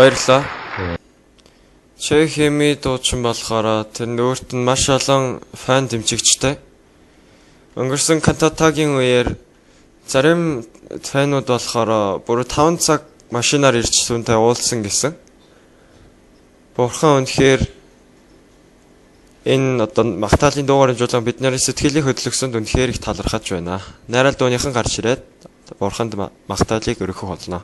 Баярлалаа. Чехими дуучин болохоор тэр өөрт нь маш олон фан дэмжигчтэй. Өнгөрсөн кантатагийн үеэр зарим фанууд болохоор бүр 5 цаг машинаар ирж түүнтэй уулзсан гэсэн. Бурхан үнэхээр энэ одоо магтаалын дуугаар хэмжүүлэн бидний сэтгэлийг хөдөлгсөнд үнэхээр их талархаж байна. Найрал дууныхан гарч ирээд Бурханд магтаалыг өргөх болно.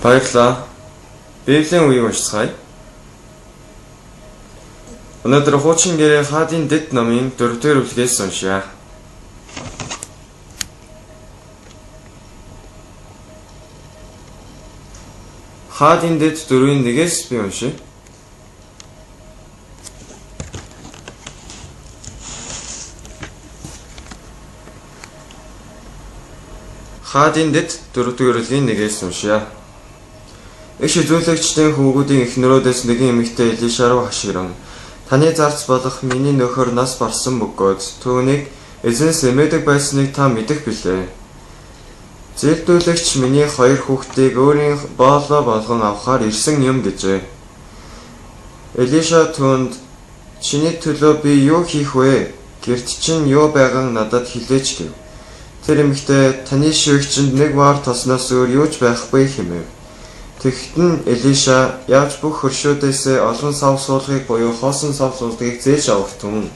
Баярлалаа. Библийн үгийг уншицгаая. Өнөөдөр хуучин гэрээ хаадын дэд номын 4-р бүлгээс уншъя. хаадын дэд 4-ийн 1-ээс би уншия. хаадын дэд 4-р бүлгийн 1-ээс уншъя. Иш үзүүлэгчдийн хүүгүүдийн эхнэрүүдээс нэгэн эмэгтэй Элиша руу хашгиран таны зарц болох миний нөхөр нас барсан бөгөөд түүнийг эзнээс эмээдэг байсныг та мэдэх билээ. Зээлдүүлэгч миний 2 хүүхдийг өөрийн боолоо болгон авахаар ирсэн юм гэжээ. Элиша түүнд чиний төлөө би юу хийх вэ? Гэрт чинь юу байгааг надад хэлээч гэв. Тэр эмэгтэй таны шивгчэнд нэг вар тосноос өөр юу ч байхгүй хэмэв. Тэгтэн Элиша яаж бүх хөршүүдээсээ олон сав суулгыг буюу хоосон сав суулгыг зээлж авах түн.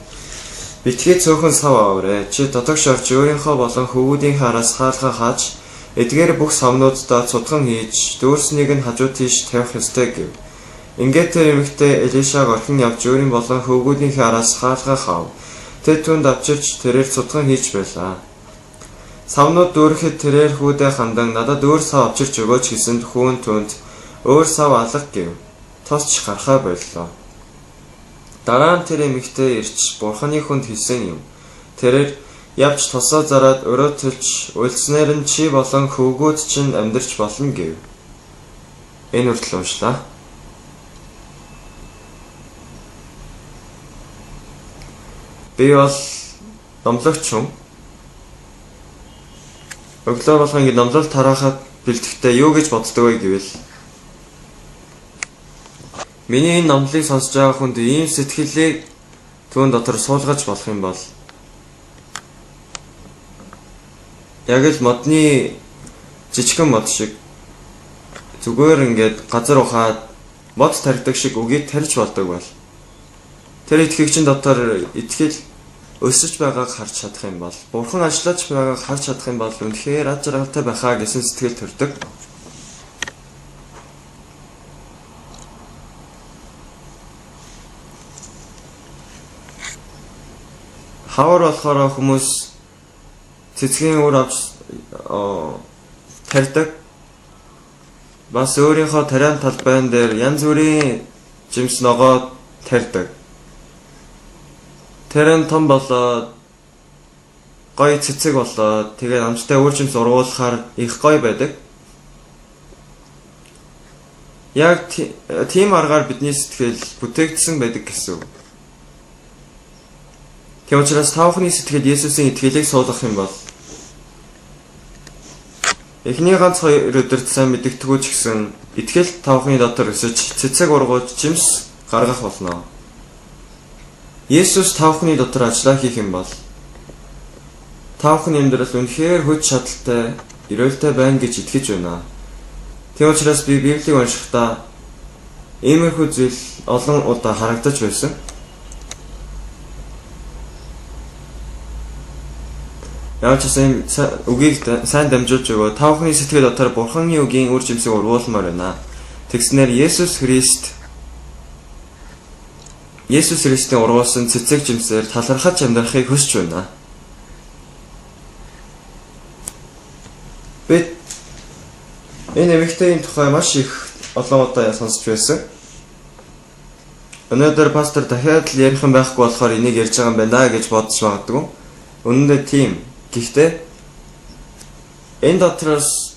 Битгий цөөхөн сав аваарэ. Чи дотогш орж өөрийнхөө болон хөвгүүдийн хараас хаалгаа хааж эдгээр бүх савнуудаа цудхан хийж дүүрснийг нь хажуу тийш тавих ёстой гэв. Ингээд тэр эмэгтэй Элишаг орхин явж өөрийн болон хөвгүүдийн хараас хаалгаа хаав. Тэд түнд авчирч тэрээр цудхан хийж байлаа. Савнууд дүүрэхэд тэрээр хүүдээ хандан надад өөр сав авчирч өгөөч гэсэнд хүүн түнд өөр сав алга гэв. Тосч гарахаа боллоо. Дараа нь тэр эмэгтэй ирж Бурханы хүнд хэлсэн юм. Тэрээр явж тосоо зараад өрөө төлж үлдснээр нь чи болон хөвгүүд чинь амьдарч болно гэв. Энэ үртэл уншлаа. Би бол номлогч юм. Өглөө болгон ингэ номлол тараахад бэлтгэхдээ юу гэж боддог вэ гэвэл миний энэ номлыг сонсож байгаа хүнд ийм сэтгэлийг түүн дотор суулгаж болох юм бол яг л модны жижигхэн мод шиг зүгээр ингээд газар ухаад мод тарьдаг шиг үгийг тарьж болдог бол тэр итгэгчийн дотор итгэл өсөж байгааг харж чадах юм бол Бурхан ажиллаж байгааг харж чадах юм бол үнэхээр ад жаргалтай байхаа гэсэн сэтгэл төрдөг. Хавар болохоор хүмүүс цэцгийн үр авч тарьдаг. Бас өөрийнхөө тариан талбайн дээр янз бүрийн жимс ногоо тарьдаг. Тэр нь том болоод гоё цэцэг болоод тэгээ амжтай үр жимс ургуулахаар их гоё байдаг. Яг тийм аргаар бидний сэтгэл бүтээгдсэн байдаг гэсэн. Тийм учраас та бүхний сэтгэл Есүсийн итгэлийг суулгах юм бол эхний ганц 2 өдөрт сайн мэддэггүй ч гэсэн итгэл та бүхний дотор өсөж цэцэг ургуулж жимс гаргах болно. Есүс та бүхний дотор ажиллаа хийх юм бол та бүхний амьдрал үнэхээр хүч чадалтай, эрүүлтэй байна гэж итгэж байна. Тийм учраас би Библийг уншихдаа иймэрхүү зүйл олон удаа харагдаж байсан. Яаж ч юм үгийг сайн дамжуулж өгөө та бүхний сэтгэл дотор Бурханы үгийн үр жимсийг ургуулмаар байна. Тэгснээр Есүс Христийн ургуулсан цэцэг жимсээр талархаж амьдрахыг хүсэж байна. Бид энэ эмэгтэйн тухай маш их олон удаа сонсч байсан. Өнөөдөр пастор дахиад л ярих юм байхгүй болохоор энийг ярьж байгаа юм байна гэж бодож магадгүй. Үнэндээ тийм. Гэхдээ энэ дотроос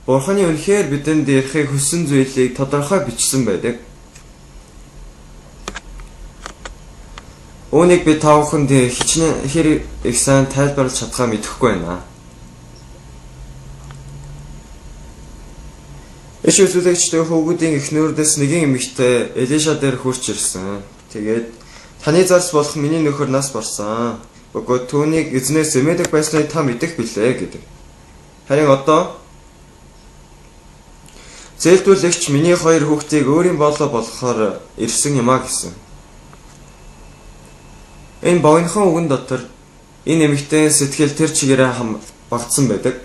Бурханы үнэхээр бидэнд ярихыг хүссэн зүйлийг тодорхой бичсэн байдаг. Үүнийг би та бүхэнд хичнээн хэр их сайн тайлбарлаж чадхаа мэдэхгүй байна. Иш үзүүлэгчдийн хөвгүүдийн эхнэрүүдээс нэгэн эмэгтэй Элиша дээр хурж ирсэн. Тэгээд таны зарц болох миний нөхөр нас барсан. Бөгөөд түүнийг эзнээс эмээдэг байсныг та мэдэх билээ гэдэг. Харин одоо зээлдүүлэгч миний 2 хүүхдийг өөрийн боолоо болгохоор ирсэн юм а гэсэн. Энэ богинохон үгэн дотор энэ эмэгтэй сэтгэл тэр чигээрээ багтсан байдаг.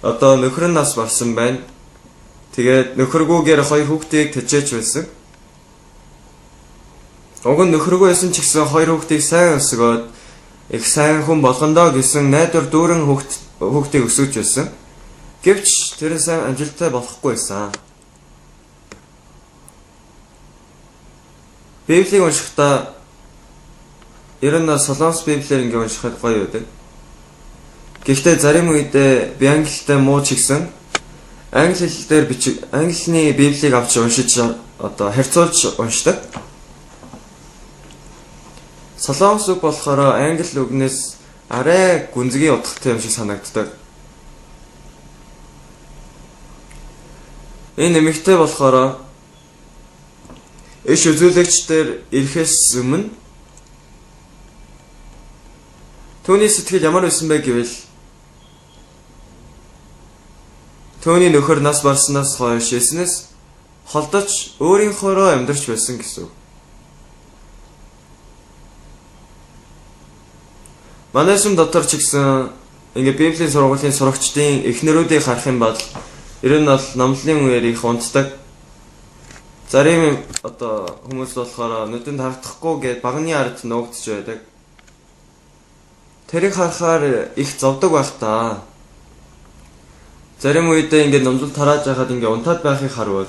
Одоо нөхөр нь нас барсан байна. Тэгээд нөхөргүйгээр хоёр хүүхдийг тэжээж байсан. Уг нь нөхөргүй байсан ч гэсэн хоёр хүүхдийг сайн өсгөөд их сайн хүн болгондоо гэсэн найдвар дүүрэн хүүхдийг өсгөж байсан. Гэвч тэр сайн амжилттай болохгүй байсан. Библийг уншихдаа ер нь Солонгос Библиэр ингээ уншихад гоё байдаг. Гэхдээ зарим үедээ би англитай муу ч гэсэн англи хэлээр англиний Библийг авч уншиж харьцуулж уншдаг. Солонгос үг болохоор англи үгнээс арай гүнзгий утгатай юм шиг санагддаг. Энэ нэмэгтэй болохоор иш үзүүлэгчдэр ирэхээс өмнө түүний сэтгэл ямар байсан бэ гэвэл түүний нөхөр нас барснаас хойш эснээс холдож өөрийнхөөрөө амьдарч байсан гэсэн. Манайсум дотор ч гэсэн ингээ Библийн сургуулийн сурагчдын эхнэрүүдийг харах юм бол ер нь бол номлын үеэр их унтдаг. Зарим хүмүүс болохоор нүдэнд харагдахгүй гээд багны ард нуугдж байдаг. Тэрийг харахаар их зовдөг байх та. Зарим үедээ ингээд номлол тарааж байхад ингээд унтаад байхыг харвал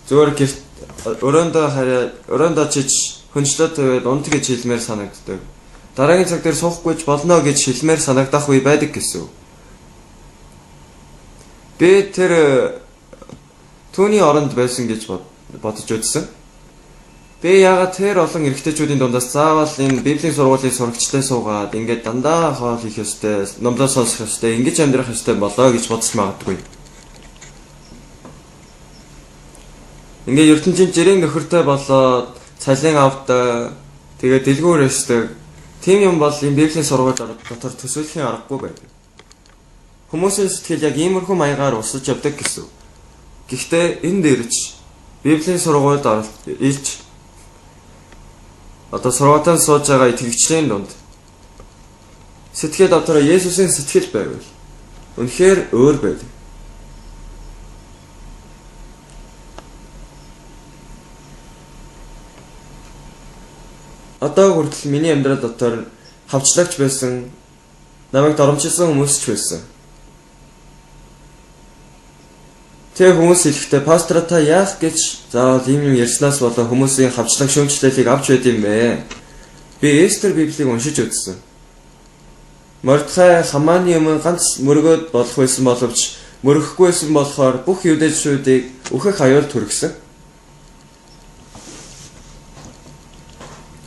зүгээр гэрт өрөөндөө чиж хөнчлөө тавиад унт гэж хэлмээр санагддаг. Дараагийн цаг дээр суухгүйч болно гэж хэлмээр санагдах үе байдаг гэсэн. Би тэр түүний оронд байсан гэж бодож үзсэн. Би яагаад тэр олон эрэгтэйчүүдийн дундаас заавал энэ Библийн сургуулийн сурагчтай суугаад ингээд дандаа хоол хийх ёстой, номлоо сонсох ёстой, ингэж амьдрах ёстой болоо гэж бодож магадгүй. Ингээд ертөнцийн жирийн нөхөртэй болоод цалин авдаг, тэгээд дэлгүүр өсдөг. Тийм юм бол энэ Библийн сургууль дотор төсөөлхийн аргагүй байдаг. Хүмүүсийн сэтгэл яг иймэрхүү маягаар усаж явдаг гэсэн. Гэхдээ энэ дээрч Библийн сургуульд илж сургуутанд сууж байгаа итгэгчдийн дунд сэтгэл дотор Есүсийн сэтгэл байвал үнэхээр өөр байдаг. Одоо хүртэл миний амьдрал дотор хавчлагч байсан, намайг доромжилсан хүмүүс ч байсан. Тэр хүмүүс хэлэхдээ пастор та яах гэж заавал ийм юм ярьснаас болоо хүмүүсийн хавчлаг шүүмжлэлийг авч байд юм бэ? Би Эстер Библийг уншиж үзсэн. Мордехай Хаманы өмнө ганц мөргөөд болох байсан боловч мөрөхгүй байсан болохоор бүх юудэшүүдийг өөхөх аюул түргсэн.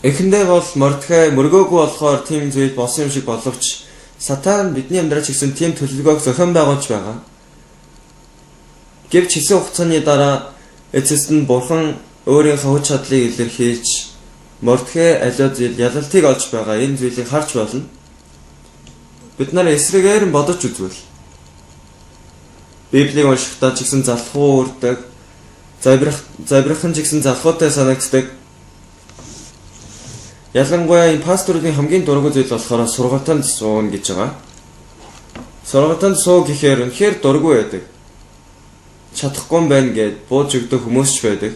Эхэндээ бол Мордехай мөргөөгүй болохоор тийм зүйл болсон юм шиг боловч Сатан бидний амьдралч гэсэн тийм төлөвлөгөөг зохион байгуулж байгаа. Гэвч хэсэг хугацааны дараа эцэст нь Бурхан өөрийнхөө хүч чадлыг илэрхийлж Мордехай аливаа зүйл ялалтыг олж байгаа энэ зүйлийг харж болно. Бид нар эсрэгээр нь бодож үзвэл Библийг уншихдаа ч гэсэн залхуу үрдэг, забирхан ч гэсэн залхуутай санагддаг. Ялангуяа энэ пасторуудын хамгийн дургүй зүйл болохоор сургаалтанд суун гэж байгаа. Сургаалтанд суу гэхээр үнэхээр дургүй байдаг. Чадахгүй юм байна гэд бууж өгдөг хүмүүс ч байдаг.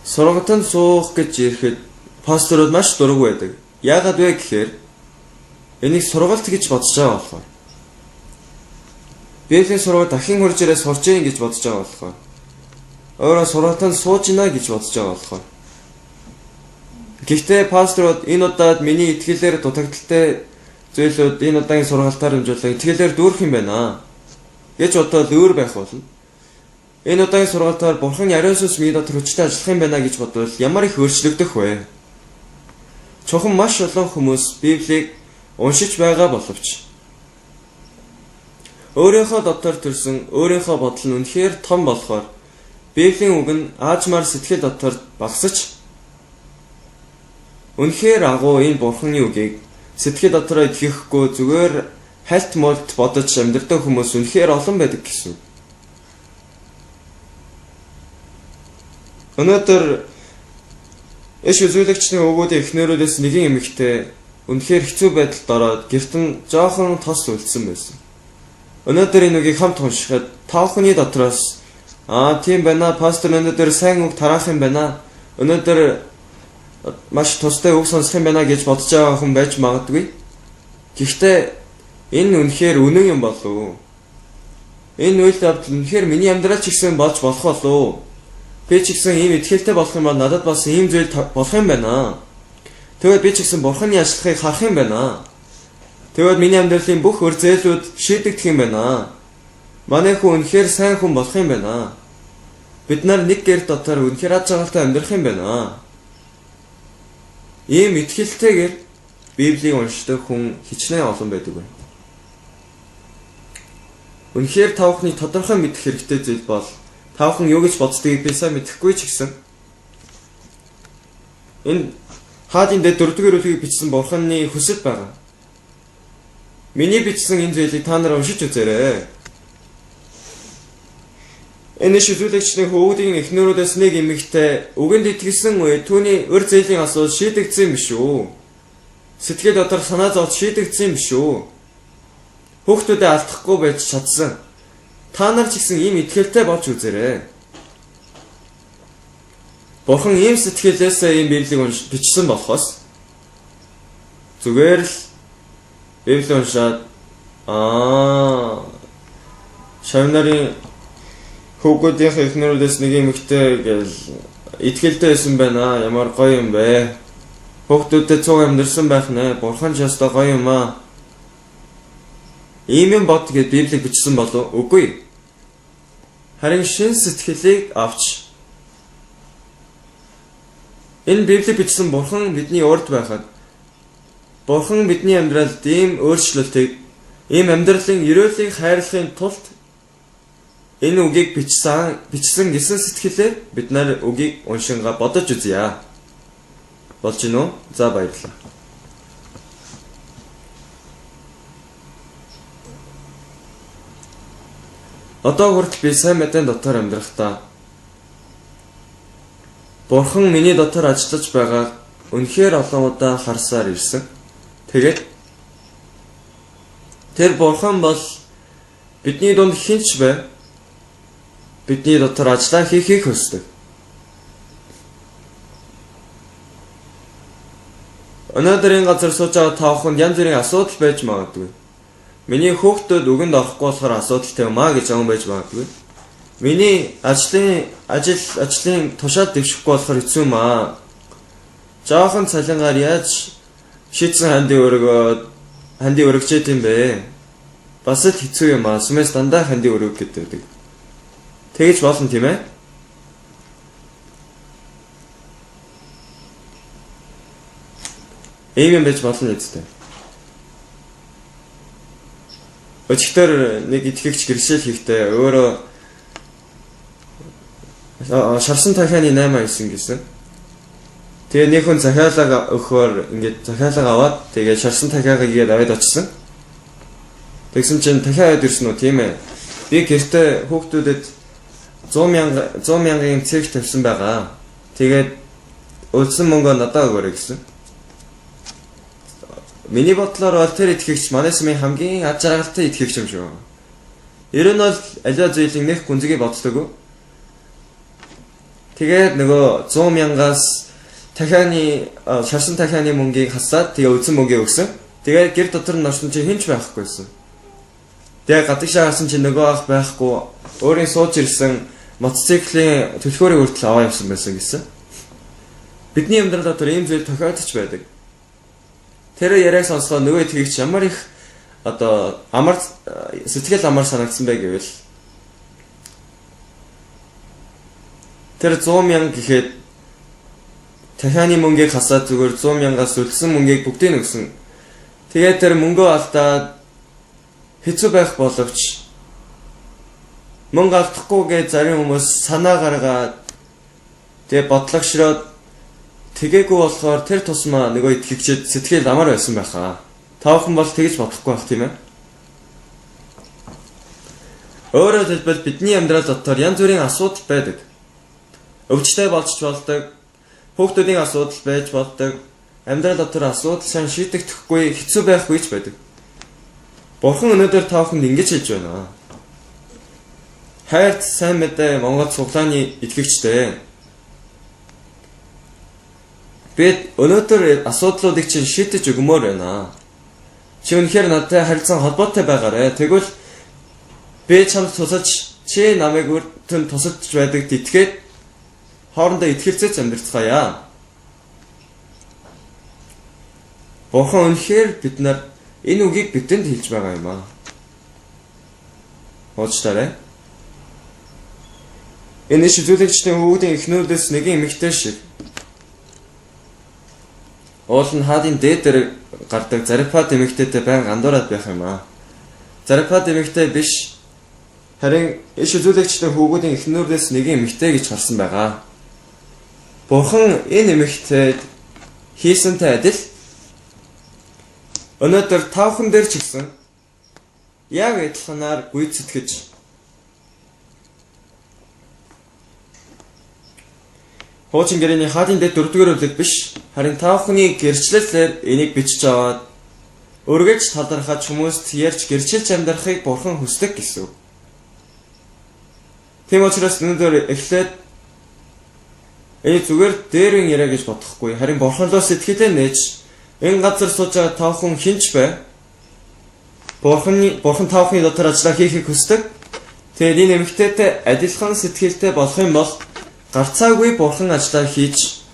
Сургаалтанд суух гэж ирэхэд пасторууд маш дургүй байдаг. Яагаад вэ гэхээр энийг сургаалт гэж бодож байгаа болохоор. Библийн сургаал дахин хурж ирээ сурч ийн гэж бодож байгаа болохоор. Өөрөө сургаалтанд сууж ийна гэж бодож байгаа болохоор. Гэхдээ пасторууд энэ удаад миний итгэлээр дутагдaltaй зүйлүүд энэ удаагийн сургаалтаар хэмжүүлээ итгэлээр дүүрэх юм байна гэж бодоод өөр байх болно. Энэ удаагийн сургаалтаар Бурхан ариун сүнс миний дотор хүчтэй ажиллах юм байна гэж бодвол ямар их өөрчлөгдөх вэ? Чухам маш олон хүмүүс Библийг уншиж байгаа боловч өөрийнхөө дотор төрсэн өөрийнхөө бодол нь үнэхээр том болохоор Библийн үг нь аажмаар сэтгэл дотор багсаж үнэхээр агуу энэ Бурханы үгийг сэтгэл дотороо итгэхгүй зүгээр хальт молт бодож амьдрдаг хүмүүс үнэхээр олон байдаг гэсэн. Өнөөдөр иш үзүүлэгчний өвгүүдийн эхнэрүүдээс нэгэн эмэгтэй үнэхээр хэцүү байдалд ороод гэрт нь жоохон тос үлдсэн байсан. Өнөөдөр энэ үгийг хамт уншихад та бүхний дотроос тийм байна. Пастор өнөөдөр сайн үг тараах юм байна. Өнөөдөр маш тустай үг сонсох юм байна гэж бодож байгаа хүн байж магадгүй. Гэхдээ энэ үнэхээр үнэн юм болов уу? Энэ үйл явдал үнэхээр миний амьдрал ч гэсэн болж болох болов уу? Би ч гэсэн ийм итгэлтэй болох юм бол надад бас ийм зүйл болох юм байна. Тэгвэл би ч гэсэн Бурханы ажиллахыг харах юм байна. Тэгвэл миний амьдралын бүх өр зээлүүд шийдэгдэх юм байна. Манай хүн үнэхээр сайн хүн болох юм байна. Бид нар нэг гэр дотор үнэхээр аж аргалтай амьдрах юм байна. Ийм итгэлтэйгээр Библийг уншдаг хүн хичнээн олон байдаг байна. Үнэхээр та бүхний тодорхой мэдэх хэрэгтэй зүйл бол та бүхэн юу гэж боддгийг би сайн мэдэхгүй ч гэсэн энэ хаадын дээр 4-р бүлгийг бичсэн Бурханы хүсэл байгаа. Миний бичсэн энэ зүйлийг та нар уншиж үзээрэй. Энэ шүлүүлэгчний хөвгүүдийн эхнэрүүдээс нэг эмэгтэй үгэнд итгэсэн үе түүний өр зээлийн асуудал шийдэгдсэн юм биш үү? Сэтгэл дотор санаа зовж шийдэгдсэн юм биш үү? Хүүхдүүдэд алдахгүй байж чадсан. Та нар ч гэсэн ийм итгэлтэй болж үзээрэй. Бурхан ийм сэтгэлээсээ ийм Библийг бичсэн болохоос зүгээр л Библийг уншаад шавнарын хүүхдүүдийн эхнэрүүдээс нэг эмэгтэй гэл итгэлтэй байсан байна. Ямар гоё юм бэ? Хүүхдүүдэд цуг амьдэрсэн байх нэ. Бурхан ч ястаа гоё юм аа. Ийм юм бод гэж Библийг бичсэн болов үгүй. Харин шин сэтгэлийг авч энэ Библийг бичсэн Бурхан бидний урд байхад Бурхан бидний амьдралд ийм өөрчлөлтийг, ийм амьдралын ерөөлийг хайрлахын тулд энэ үгийг бичсэн гэсэн сэтгэлээр бид нар үгийг уншингаа бодож үзье. Болж гинөө? За баярлалаа. Одоо хүртэл би сайн мэдэн дотор амьдрахдаа Бурхан миний дотор ажиллаж байгааг үнэхээр олон удаа харсаар ирсэн. Тэгээд тэр Бурхан бол бидний дунд хинч бай. Бидний дотор ажиллаа хийхийг хүсдэг. Өнөөдөр энэ газар сууж байгаа та бүхэнд янз бүрийн асуудал байж магадгүй. Миний хүүхдүүд үгэнд орохгүй болохоор асуудалтай юм аа гэж аав байж магадгүй. Миний ажлын тушаал дэвшихгүй болохоор хэцүү юм аа. Жаахан цалингаар яаж шийдсэн хандив өргөжээд юм бэ? Бас л хэцүү юм аа. Сүмээс дандаа хандив өргөх гэдэг. Тэгэж болно тийм ээ? Ийм юм байж болно үстэй. Өчигдөр нэг итгэгч гэршил хийхдээ өөрөө шавсан дахианы 8-9 гэсэн. Тэгээ нэг хүн захиалга өгөхөөр ингээд захиалга аваад тэгээ шавсан дахиагаа игээд аваад очсон. Тэгсэн чинь дахиад ирсэн үү тийм ээ. Би гэртээ хүүхдүүдэд 100 мянган цэгц тавьсан байгаа. Тэгээд үлдсэн мөнгөө надад өгөөрэй гэсэн. Миний бодлоор бол тэр итгэгч манай сүмийн хамгийн аж аргалтай итгэгч юм шүү. Ер нь бол аливаа зүйлийг нэх гүнзгий боддог. Тэгээд нөгөө 100 мянгаас шавсан дахианы мөнгийг хасаад тэгээ үлдсэн мөнгийг өгсөн. Тэгээд гэр дотор нь орсон чинь хинч байхгүйсэн. Тэгээ гадагшаа харсан чинь нөгөө ах байхгүй өөрийн сууж ирсэн мотоциклийн төлхөөрийн хүртэл аваа явсан байсан гэсэн. Бидний амьдрал дотор ийм зүйл тохиолдож байдаг. Тэр яриаг сонсоход нөгөө итгэгч ямар их сэтгэл амар санагдсан бэ гэвэл тэр 100 мянга гэхэд дахианы мөнгийг хасаад зүгээр 100 мянгаас үлдсэн мөнгийг бүгдийг өгсөн. Тэгээд тэр мөнгөө алдаад хэцүү байх боловч мөнгө алдахгүйгээ зарим хүмүүс санаа гаргаад тэгээ бодлогошроод тэгээгүй болохоор тэр тусмаа нөгөө итгэгчид сэтгэл амар байсан байхаа. Та бүхэн бол тэгэж бодохгүй байх тийм ээ. Өөрөөр хэлбэл бидний амьдрал дотор янз бүрийн асуудал байдаг. Өвчтэй болж болдог, хүүхдүүдийн асуудал байж болдог, амьдрал дотор асуудал сайн шийдэгдэхгүй хэцүү байх үеч байдаг. Бурхан өнөөдөр та бүхэнд ингэж хэлж байна. Хайрт сайн мэдээ Монгол цуглааны итгэгчтэй. Бид өнөөдөр асуудлуудыг чинь шийдэж өгмөр байна. Чи үнэхээр надтай харилцан холбоотой байгаарэ. Тэгвэл би чамд тусалж, чи намайг өртөнд тусалж байдагт итгээд хоорондоо итгэлцэж амьдарцгаая. Бурхан үнэхээр бид нар энэ үгийг бидэнд хэлж байгаа юм аа. Уучлаарай. Энэ шүлжүүлэгчдийн хүүхдийн эхнүүдээс нэг эмэгтэй шиг. Уул нь хаадын дээд дээр гардаг Зарифат эмэгтэйтэй байнга андуураад байх юм аа. Зарифат эмэгтэй биш. Харин шүлжүүлэгчдийн хүүхдийн эхнүүдээс нэг эмэгтэй гэж гарсан байгаа. Бурхан энэ эмэгтэйд хийсэнтэй адил өнөөдөр та бүхэн дээр ч гэсэн яг адилханаар гүйцэтгэж хуучин гэрээний хаадын дэд 4-р бүлэг биш, харин та бүхний гэрчлэлээр энийг бичиж аваад өргөж талархаж хүмүүст ярьж гэрчилж амьдрахыг Бурхан хүсдэг гэсэн. Тийм учраас өнөөдөр эхлээд энэ зүгээр дээрэн яриа гэж бодохгүй, харин Бурханлоо сэтгэлээ нээж энэ газар сууж байгаа та бүхэн хинч бай. Бурхан та бүхний дотор ажиллаа хийхийг хүсдэг. Тэгээд энэ эмэгтэйтэй адилхан сэтгэлтэй болох юм бол гарцаагүй Бурхан ажиллаа хийж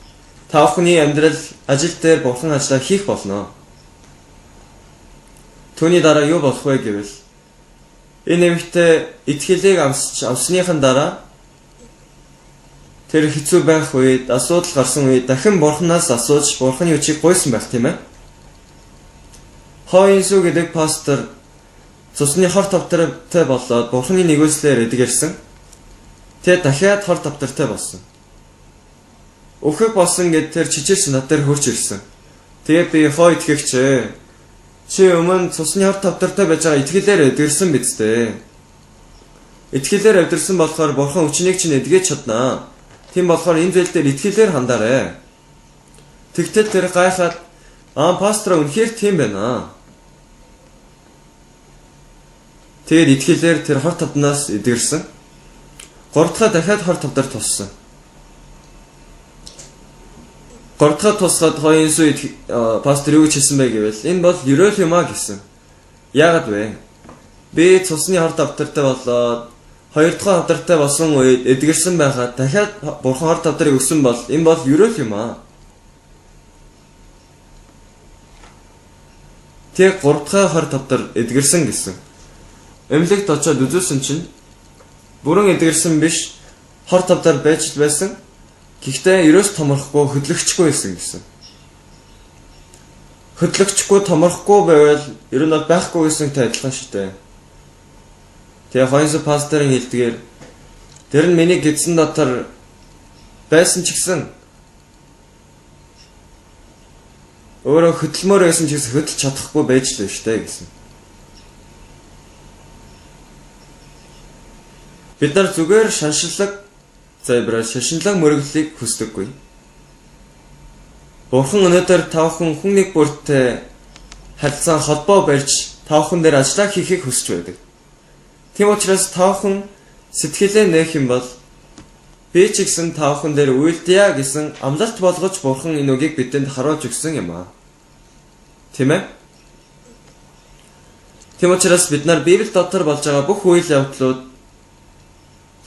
та бүхний амьдрал ажил дээр Бурхан ажиллаа хийх болно. Түүний дараа юу болох вэ гэвэл энэ эмэгтэй итгэлийг авсныхан дараа тэр хэцүү байх үед, асуудал гарсан үед дахин Бурханаас асууж Бурханы үчиг гуйсан байх тийм ээ. Хойнсуу гэдэг пастор цусны хор тавтартай болоод Бурханы нэгүслээр эдгэрсэн. Тэгээ дахиад хор тавтартай болсон. Өөхөг болсон гэд тэр чичирч над дээр хурж ирсэн. Тэгээ би хоо итгэгч. Чи өмнө цусны хор тавтартай байж байгаа итгэлээр эдгэрсэн биз дээ. Итгэлээр эдгэрсэн болохоор Бурхан үчнийг чинь эдгэж чаднаа. Тийм болохоор энэ зүйл дээр итгэлээр хандаарэ. Тэгтэл тэр гайхаад пастор үнэхээр тийм байна. Тэгээд итгэлээр тэр хор тавтнаас эдгэрсэн. 3 дахь дахиад хор тавдар туссан. 3 дахь тусгаад хойнсуу пастор юу гэж хэлсэн бэ гэвэл энэ бол ерөөл юм а гэсэн. Яагаад вэ? Би цусны хор тавдартай болоод 2 дахь тавдартай болсон үед эдгэрсэн байхад дахиад Бурхан хор тавдрыг өгсөн бол энэ бол ерөөл юм а. Тэг 3 дахь хор тавдар эдгэрсэн гэсэн. Эмнэлэгт очиод үзүүлсэн чинь бүрэн эдгэрсэн биш, хор тавдар байж байсан. Гэхдээ ерөөс томорхгүй, хөдлөгчгүй байсан гэсэн. Хөдлөгчгүй, томорхгүй байвал ер нь бол байхгүй гэсэнтэй адилхан шүү дээ. Тэгээ хойнсоо пасторын хэлдгээр тэр нь миний гидсэн дотор байсан ч гэсэн өөрөө хөдөлмөр байсан ч гэсэн хөдөлж чадахгүй байж л шүү дээ гэсэн. Бид нар зүгээр шаншлаг шашинлаг мөрөглөлийг хүсдэггүй. Бурхан өнөөдөр та бүхэн хүн нэг бүртээ харилцан холбоо барьж та бүхэн дээр ажиллаа хийхийг хүсэж байдаг. Тийм учраас та бүхэн сэтгэлээ нээх юм бол би ч гэсэн та бүхэн дээр үйлдэе гэсэн амлалт болгож Бурхан энэ үгийг бидэнд харуулж өгсөн юм аа. Тийм ээ? Тийм учраас бид нар Библи дотор болж байгаа бүх үйл явдлууд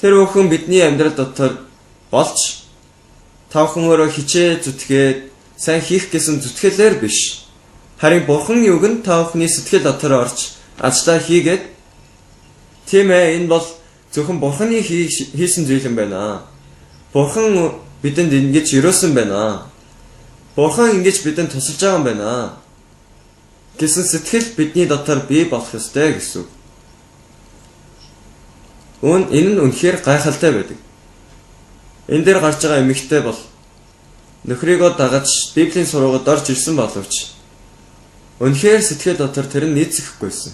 тэр бүхэн бидний амьдрал дотор болж та бүхэн өөрөө хичээ зүтгээд сайн хийх гэсэн зүтгэлээр биш. Харин Бурханы үг нь та бүхний сэтгэл дотор орж ажиллаа хийгээд тийм ээ энэ бол зөвхөн Бурханы хийсэн зүйл юм байна. Бурхан бидэнд ингэж өрөөсөн байна. Бурхан ингэж бидэнд тусалж байгаа юм байна гэсэн сэтгэл бидний дотор бий болох ёстой гэсэн. Энэ нь үнэхээр гайхалтай байдаг. Энэ дээр гарч байгаа эмэгтэй бол нөхрийгөө дагаж Библийн сургуульд орж ирсэн боловч үнэхээр сэтгэл дотор тэр нь нийцэхгүйсэн.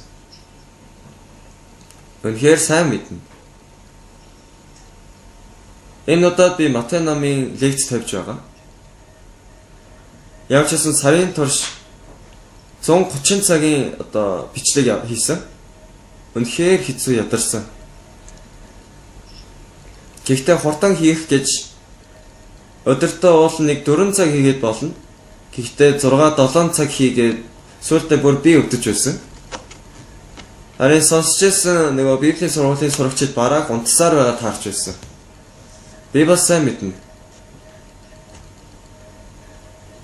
Үнэхээр сайн мэднэ. Энэ удаад би Матай намын лекц тавьж байгаа. Явж исэн сарын турш 130 цагийн одоо бичлэг хийсэн. Үнэхээр хэцүү ядарсан. Гэхдээ хурдан хийх гэж өдөртөө уул нэг 4 цаг хийгээд болно. Гэхдээ 6-7 цаг хийгээд сүүлдээ бүр би өвдөж байсан. Харин сонсч байсан нөгөө Библийн сургуулийн сурагчид бараг унтсаар байгаа таарч байсан. Би бас сайн мэднэ.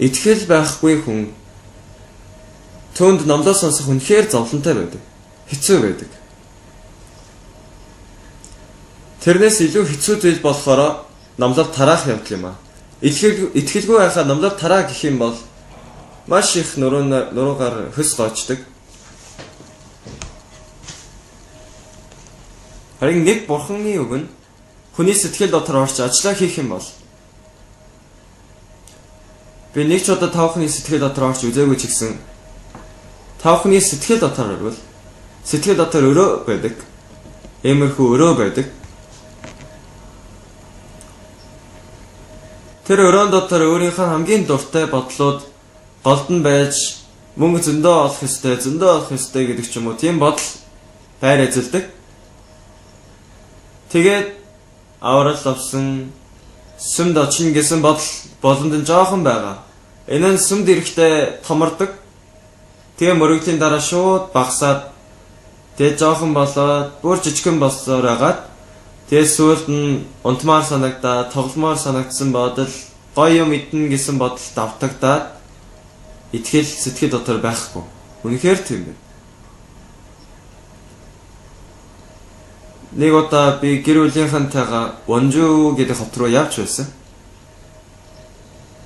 Итгэл байхгүй хүн түүнд номлоо сонсох үнэхээр зовлонтой байдаг. Хэцүү байдаг. Тэрнээс илүү хэцүү зүйл болохоор номлол тараах явдал юм аа. Итгэлгүй байхад номлол тараа гэх юм бол маш их нуруугаар хөс гоочдөг. Харин нэг бурханы үг нь хүний сэтгэл дотор орж ажиллаа хийх юм бол би нэг ч удаа тавхны сэтгэл дотор орж үзээгүй ч гэсэн тавхны сэтгэл дотор орвол сэтгэл дотор өрөө байдаг. Иймэрхүү өрөө байдаг. Тэр өрөөнд дотор өөрийнхөө хамгийн дуртай бодлууд голд нь байж мөнгө зөндөө олох ёстой гэдэг ч юм уу тийм бодол байр эзэлдэг. Тэгээд аврал авсан сүмд очно гэсэн бодол боломд нь жоохон байгаа. Энэ нь сүмд ирэхдээ томордог. Тэгээ мөрөглийн дараа шууд багасаад тэгээ жоохон болоод бүр жижигхэн болсоор агаад тэгээ сүүлд нь унтмаар санагдаад тогломоор санагдсан бодол гоё юм идэнэ гэсэн бодолд автагдаад итгэл сэтгэл дотор байхгүй. Үнэхээр тийм байна. Нэг удаа би гэр бүлийнхэнтэйгээ Вонжу гэдэг хот руу явж байсан.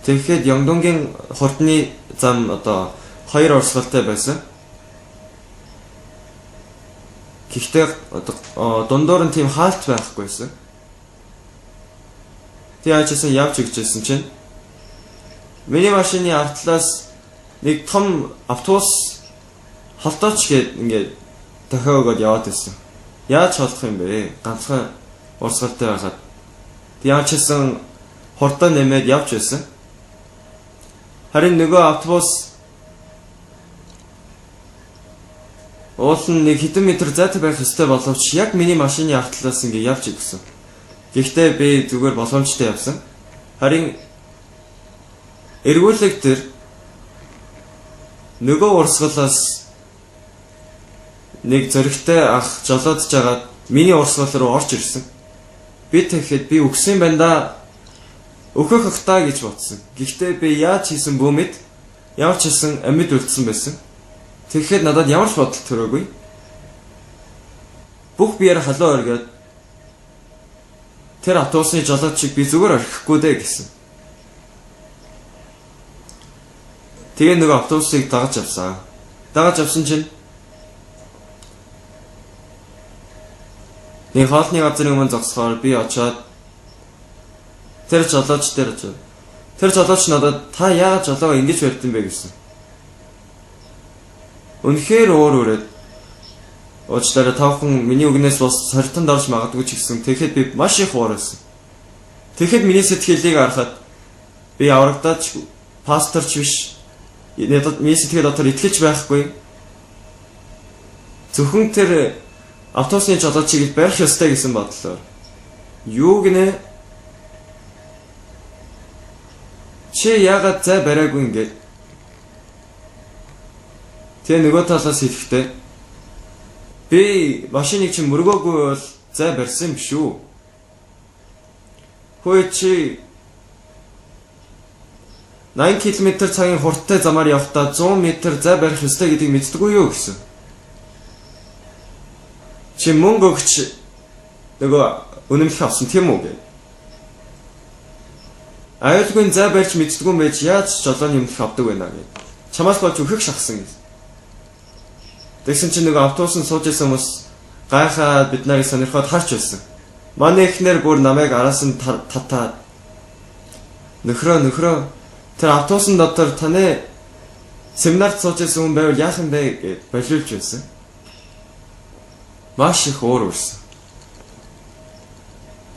Тэгэхэд Янгдонгийн хурдны зам одоо 2 орсголтой байсан. Гэхдээ дундуур нь тийм хаалт байхгүйсэн. Тэгээ ачаасан явж игжсэн чинь миний машины артлаас нэг том автобус холдооч гээд ингээд тохиогоод яваад байсан. Яаж холдох юм бэ? Ганцхан урсгалтай байхад. Тэгээ ачаасан хурдаа нэмээд явж байсан. Харин нөгөө автобус уул нь нэг хэдэн метр зайтай байх ёстой боловч яг миний машины артлаас ингэ явж игсэн. Гэхдээ би зүгээр боломжтой явсан. Харин эргүүлэг тэр нөгөө урсгалаас нэг зөрөгтэй ах жолоодж жагаад миний урсгал руу орж ирсэн. Би тэгэхэд би өгсөн байна да. Өөхөх хахтаа гэж бодсон. Гэхдээ би яаж хийсэн бүү мэд ямар ч хийсэн амьд үлдсэн байсан. Тэгэхэд надад ямар ч бодол төрөөгүй. Бүх биеэр халуун оргиод тэр автобусны жолооч шиг би зүгээр орхихгүй дээ гэсэн. Тэгээ нөгөө автобусыг дагаж авсан. Дагаж авсан чинь нэг хоолны газрын өмнө зогсохоор би очоод тэр жолооч дээр очив. Тэр жолооч надад та яагаад жолоогоо ингэж барьсан бэ гэсэн. Үнэхээр өөрөөрөө уучлаарай тавхан миний үгнээс бас сортонд орж магадгүй ч гэсэн тэгэхэд би маш их уурсан. Тэгэхэд миний сэтгэлийг харахад би аврагдаач пасторч биш. Миний сэтгэл дотор итгэж байхгүй. Зөвхөн тэр автобусны жолоочийг барих ёстой гэсэн бодлоо. Юу гинэ? Чи яагаад зай бариагүй ингээд? Тэгээ нөгөө талаас хэлэхдээ би машиныг чинь мөргөөгүй бол зай барьсан юм шүү. Хөөе чи 80 км цагийн хурдтай замаар явахдаа 100 м зай барих ёстой гэдгийг мэддэггүй юу гэсэн. Чи мөнгө өгч нөгөө үнэмлэх авсан тийм үү гэ. Аюулгүй зай барьж мэддэггүй юм байж яаж жолооны өмнөх авдаг байна гэ. Чамаас болж өөхөх шахсан гэсэн. Тэгсэн чинь нөгөө автобусанд сууж исэн хүмүүс гайхаад бид нарыг сонирхоод харж байсан. Манай эхнэр бүр намайг араас нь татаад нөхрөө тэр автобусын дотор таны семинарт сууж исэн хүн байвал яах юм бэ гэж болиулж байсан. Маш их уур үрсэн.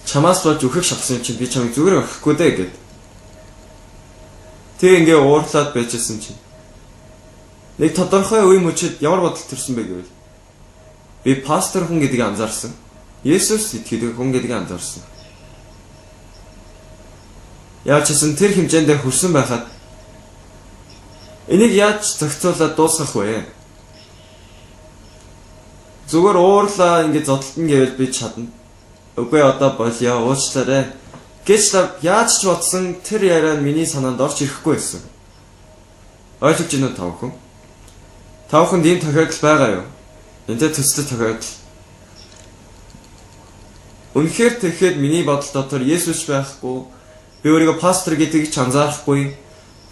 Чамаас болж өөхөх шахсан чинь би чамайг зүгээр орхихгүй дээ гэд. Тэг ингээ уурлаад байжсэн чинь Нэг тодорхой үе мөчид ямар бодол төрсөн бэ гэвэл би пастор хүн гэдгийг анзаарсан. Есүс итгэдэг хүн гэдгийг анзаарсан. Яаж ч гэсэн тэр хэмжээнд хүрсэн байхад энийг яаж зохицуулаад дуусгах вэ? Зүгээр уурлаа ингэж зодтолтно гэвэл би чадна. Үгүй одоо болё, уучлаарай. Гэж яаж ч бодсон тэр яриа нь миний санаанд орж ирэхгүй байсан. Ойлгож байна уу та бүхэн? Та бүхэнд ийм тохиолдол байгаа юу? Энд төстэй тохиолдол. Үнэхээр тэгэхэд миний бодол дотор Есүс байхгүй, би өөрийгөө пастор гэдгийг ч анзаарахгүй,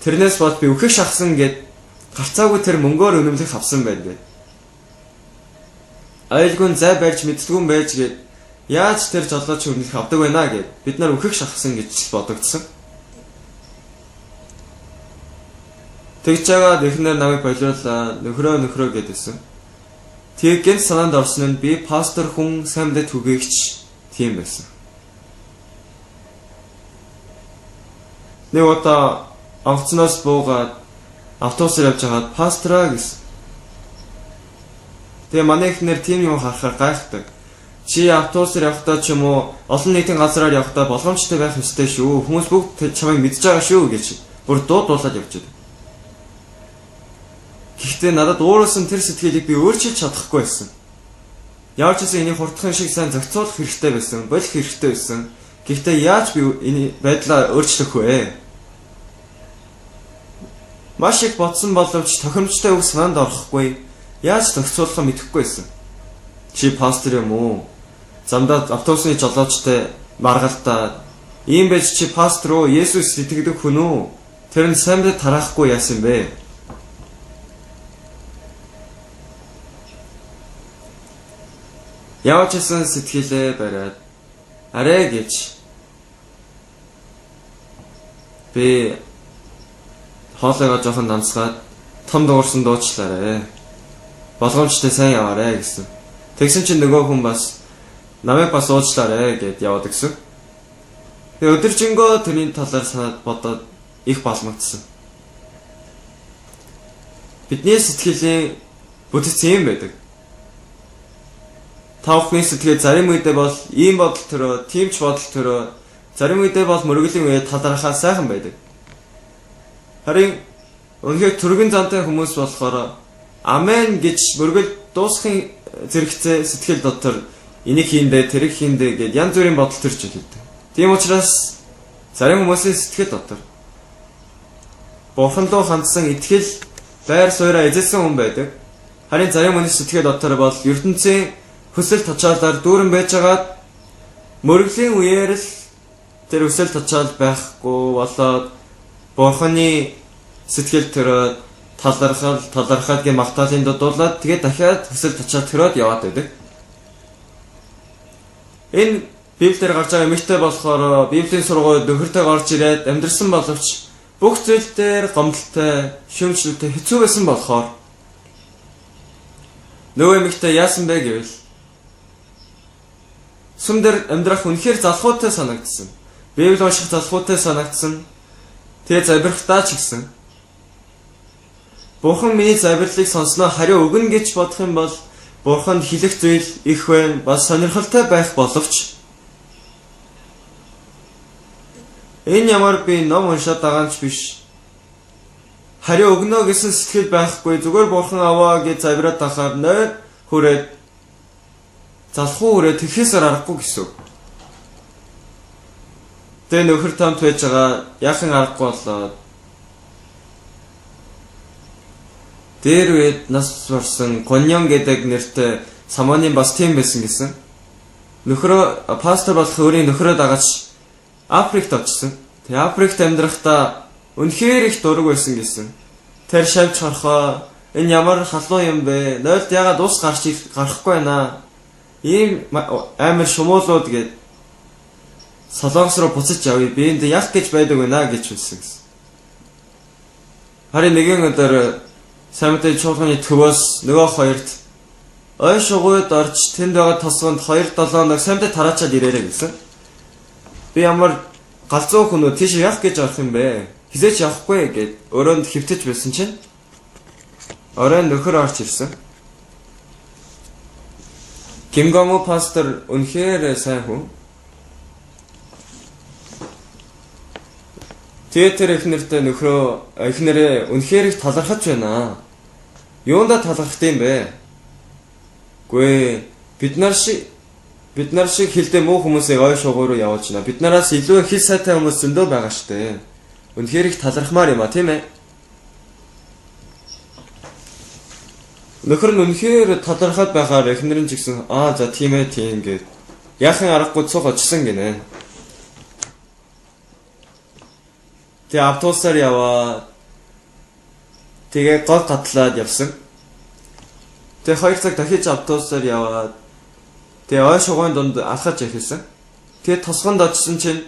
тэрнээс бол би үхэх шахсан гэд гарцаагүй тэр мөнгөөр үнэмлэх авсан байна гэд. Айлгүйн зай барьж мэддгүн байж гэд яаж тэр жолооч өмнөх авдаг байна гэд бид нар үхэх шахсан гэж бодогдсон. Тэгж байгаа эхнэр намайг болиулаа, нөхрөө гэдсэн. Тэг гэнт санаанд орсон нь би пастор хүн саймдад түгээгч тийм байсан. Нэг удаа авцноос буугаад автобусаар явж байгаад пастраа гэсэн. Тэгээ манай эхнэр тийм юм харахаар гайхдаг. Чи автобусаар явахдаа ч юм уу олон нийтийн газраар явахдаа болгоомжтой байх ёстой шүү. Хүмүүс бүгд чамайг мэдж байгаа шүү гэж бүр дуулаад явж байдаг. Гэхдээ надад уурсан тэр сэтгэлийг би өөрчилж чадахгүй байсан. Яаж ч энийг хурдхан шиг сайн зохицуулах хэрэгтэй байсан, болох хэрэгтэй байсан. Гэхдээ яаж би энэ байдлаа өөрчлөх вэ? Маш их бодсон боловч тохиромжтой үг санаанд орохгүй. Яаж зохицуулах нь мэдэхгүй байсан. Чи пастор юм уу? Замдаа автобусны жолоочтой маргалдаа ийм байж чи пастор уу? Есүс итгэдэг хүн үү? Тэр нь саймдад тараахгүй яасан бэ? Явж исэн сэтгэлээ бариад арай гэж би хоолойгоо жоохон намсгаад том дуурсан дуучлаарэ. Болгоомжтой сайн яваарэ гэсэн. Тэгсэн чинь нөгөө хүн бас намайг бас уучлаарэ гэд яваад гисэн. Тэгээ өдөржингөө тэрний талаар санаад бодоод их балмагдсан. Бидний сэтгэлийн бүтэц юм байдаг. Та бүхний сэтгэл зарим үедээ бол ийм бодол төрөө, тийм ч бодол төрөө, зарим үедээ бол мөргөлийн үед талархаа сайхан байдаг. Харин өнөхөр түргэн зантай хүмүүс болохоор амен гэж мөргөл дуусахын зэрэгцээ сэтгэл дотор энийг хийндэ, тэрийг хийндэ гэд янз бүрийн бодол төрж ирдэг. Тийм учраас зарим хүмүүсийн сэтгэл дотор Бурханд руу хандсан итгэл байр суурьаа эзэлсэн хүн байдаг. Харин зарим хүний сэтгэл дотор бол ертөнцийн хүсэл тачаалаар дүүрэн байжгаад мөргөлийн үеэр л тэр хүсэл тачаал байхгүй болоод Бурханы сэтгэл төрөө талархал гэ магтаалын дуудуулаад тэгээд дахиад хүсэл тачаал төрөөд яваад байдаг. Энэ Библиэр гарч байгаа эмэгтэй болохоор Библийн сургууль нөхөртэйг орж ирээд амьдрсан боловч бүх зүйл дээр гомдолтой, шүмжлэлтэй хэцүү байсан болохоор нөгөө эмэгтэй яасан бэ гэвэл сүм дээр амьдрах үнэхээр залхуутай санагдсан. Библи унших залхуутай санагдсан. Тэгээ забирхтаа ч гэсэн. Бурхан миний забирлыг сонсноо хариу өгнө гэж бодох юм бол Бурханд хэлэх зүйл их байна, бас сонирхолтой байх боловч энэ ямар би ном уншаад байгаа ч биш. Хариу өгнө гэсэн сэтгэл байхгүй. Зүгээр Бурхан аваа гэж забираад тахаар нойр хүрээд залхуу хүрээд тэхээсээр аргагүй гэсэн. Тэгээ нөхөр тамт байж байгаа яхан аргагүй болоод дээр үед нас барсан Гоньон гэдэг нэртэй саманы бас тийм байсан гэсэн. Нөхрөө пастор болох өөрийн нөхрөө дагач Африкт очсон. Тэгээ Африкт амьдрахдаа үнэхээр их дург байсан гэсэн. Тэр шавж харахаа энэ ямар халуун юм бэ? Нойлд ягаад ус гарахгүй байна? Ийм амар шумуулууд гээд солонгос руу буцаж явъя. Би энд яг гэж байдаг байна гэж хэлсэн гэсэн. Харин нэгэн өдөр самтай чуулганы төвөөс нөгөө хоёрт ой шугуйд орж тэнд байгаа тосгонд 2-7 хоног самтай тараачаад ирээрэй гэсэн. Би ямар галзуу хүн үү тийш явах гэж орох юм бэ? Хизээч явахгүй гэд өрөөнд хөвтөж байсан чинь Оройн нөхөр орж ирсэн. Кимгому пастор үнэхээр сайн хүн. Тэгээд тэр эхнэрээ үнэхээр их талархаж байна. Юунда талархах юм бэ? Гүй бид нар шиг хилдэ муу хүмүүсийг ой шугуу руу явуулж байна. Бид нараас илүү хэл сайтай хүмүүс зөндөө байгаа штэ. Үнэхээр их талархмаар юм а, тийм ээ? Нөхөр нь үнэхээр талархаад байхаар эхнэр нь ч гэсэн за тийм ээ тийм гэд яахын аргагүй цуг очсон гинэ. Тэгээ автобусаар яваа. Тэгээ гол гатлаад явсан. Тэгээ 2 цаг дахиж автобусаар яваад тэгээ ой шугуун дунд алхаж яхилсан. Тэгээ тосгонд очсон чинь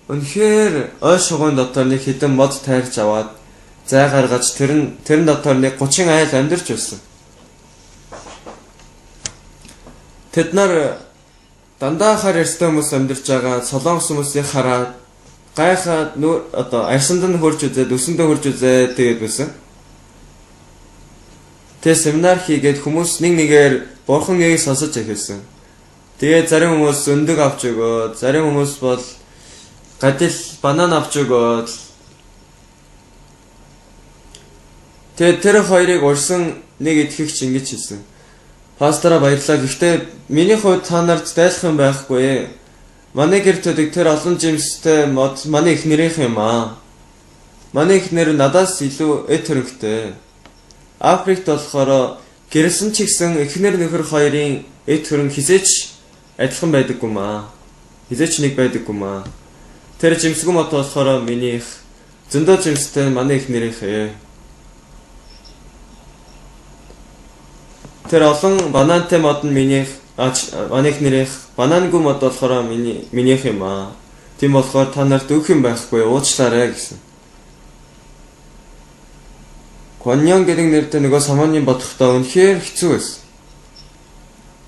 үнэхээр ой шугуун дотор нэг хэдэн мод тайрч аваад зай гаргаж тэрэн дотор нэг 30 айл амьдарч байсан. Тэд нар дандаа хар ярьстай хүмүүс амьдарч байгаа солонгос хүмүүсийг хараад гайхаад арсанд нь хурж үзээд өсөндөө хурж үзээд тэгээд байсан. Тэгээ семинар хийгээд хүмүүс нэг нэгээр бурхан гэгийг сонсож эхэлсэн. Тэгээд зарим хүмүүс өндөг авч өгөөд, зарим хүмүүс бол гадил банан авч өгөөд. Тэгээд тэр хоёрыг урьсан нэг итгэгч ингэж хэлсэн. Пастораа баярлалаа. Гэхдээ миний хувьд та нарт дайлах юм байхгүй. Манай гэр төдийг тэр олон жимстэй мод манай эхнэрийнх юм аа. Манай эхнэр надаас илүү эд төрөгтэй. Африкт болохоор гэрэлсэн ч гэсэн эхнэр нөхөр хоёрын эд төрөн хизээч адилхан байдаггүй маа. Хизээч нэг байдаггүй маа. Тэр жимсгүй мод болохоор минийх зөндөө жимстэй манай эхнэрийнх. Тэр олон банантай мод нь минийх, манай эхнэрийнх, банангүй мод болохоор минийх юм аа. Тийм болохоор та нарт өгөх юм байхгүй, уучлаарай гэсэн. Коньян гэдэг нэртэй нөгөө самааны бодохдоо үнэхээр хэцүү байсан.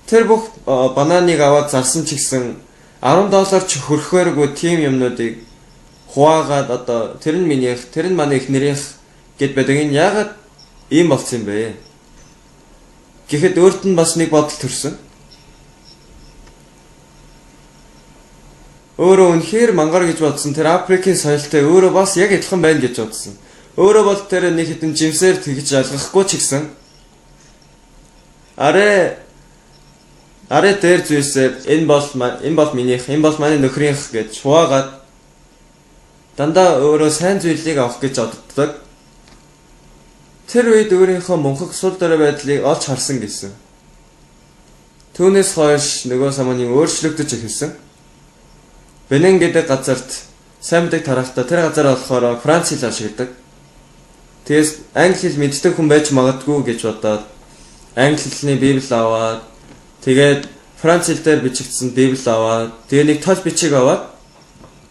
Тэр бүх бананыг аваад зарсан ч гэсэн $10 ч хөрөхөөргүй тийм юмнуудыг хуваагаад тэр нь минийх, тэр нь манай эхнэрийнх гэд байдаг. Энэ яагаад ийм болсон юм бэ? Гэхэд өөрт нь бас нэг бодол төрсөн. Өөрөө үнэхээр мангар гэж бодсон тэр Африкийн соёлтой өөрөө бас яг адилхан байна гэж бодсон. Өөрөө бол тэр нэг хэдэн жимсээр тэгж ялгахгүй ч гэсэн арай дээр зүйлсээр энэ бол минийх, энэ бол манай нөхрийнх гэж хуваагаад дандаа өөрөө сайн зүйлийг авах гэж боддог. Тэр үед өөрийнхөө мөнхөг сул дорой байдлыг олж харсан гэсэн. Түүнээс хойш нөгөө самуны өөрчлөгдөж эхэлсэн. Бенен гэдэг газарт сайн мэдэг тарахтаа тэр газар болохоор Франц хэл ашигладаг. Тэгээс англи хэл мэддэг хүн байж магадгүй гэж бодоод англи хэлний Библи аваад тэгээд Франц хэл дээр бичигдсэн Библи аваад тэгээ нэг тол бичиг аваад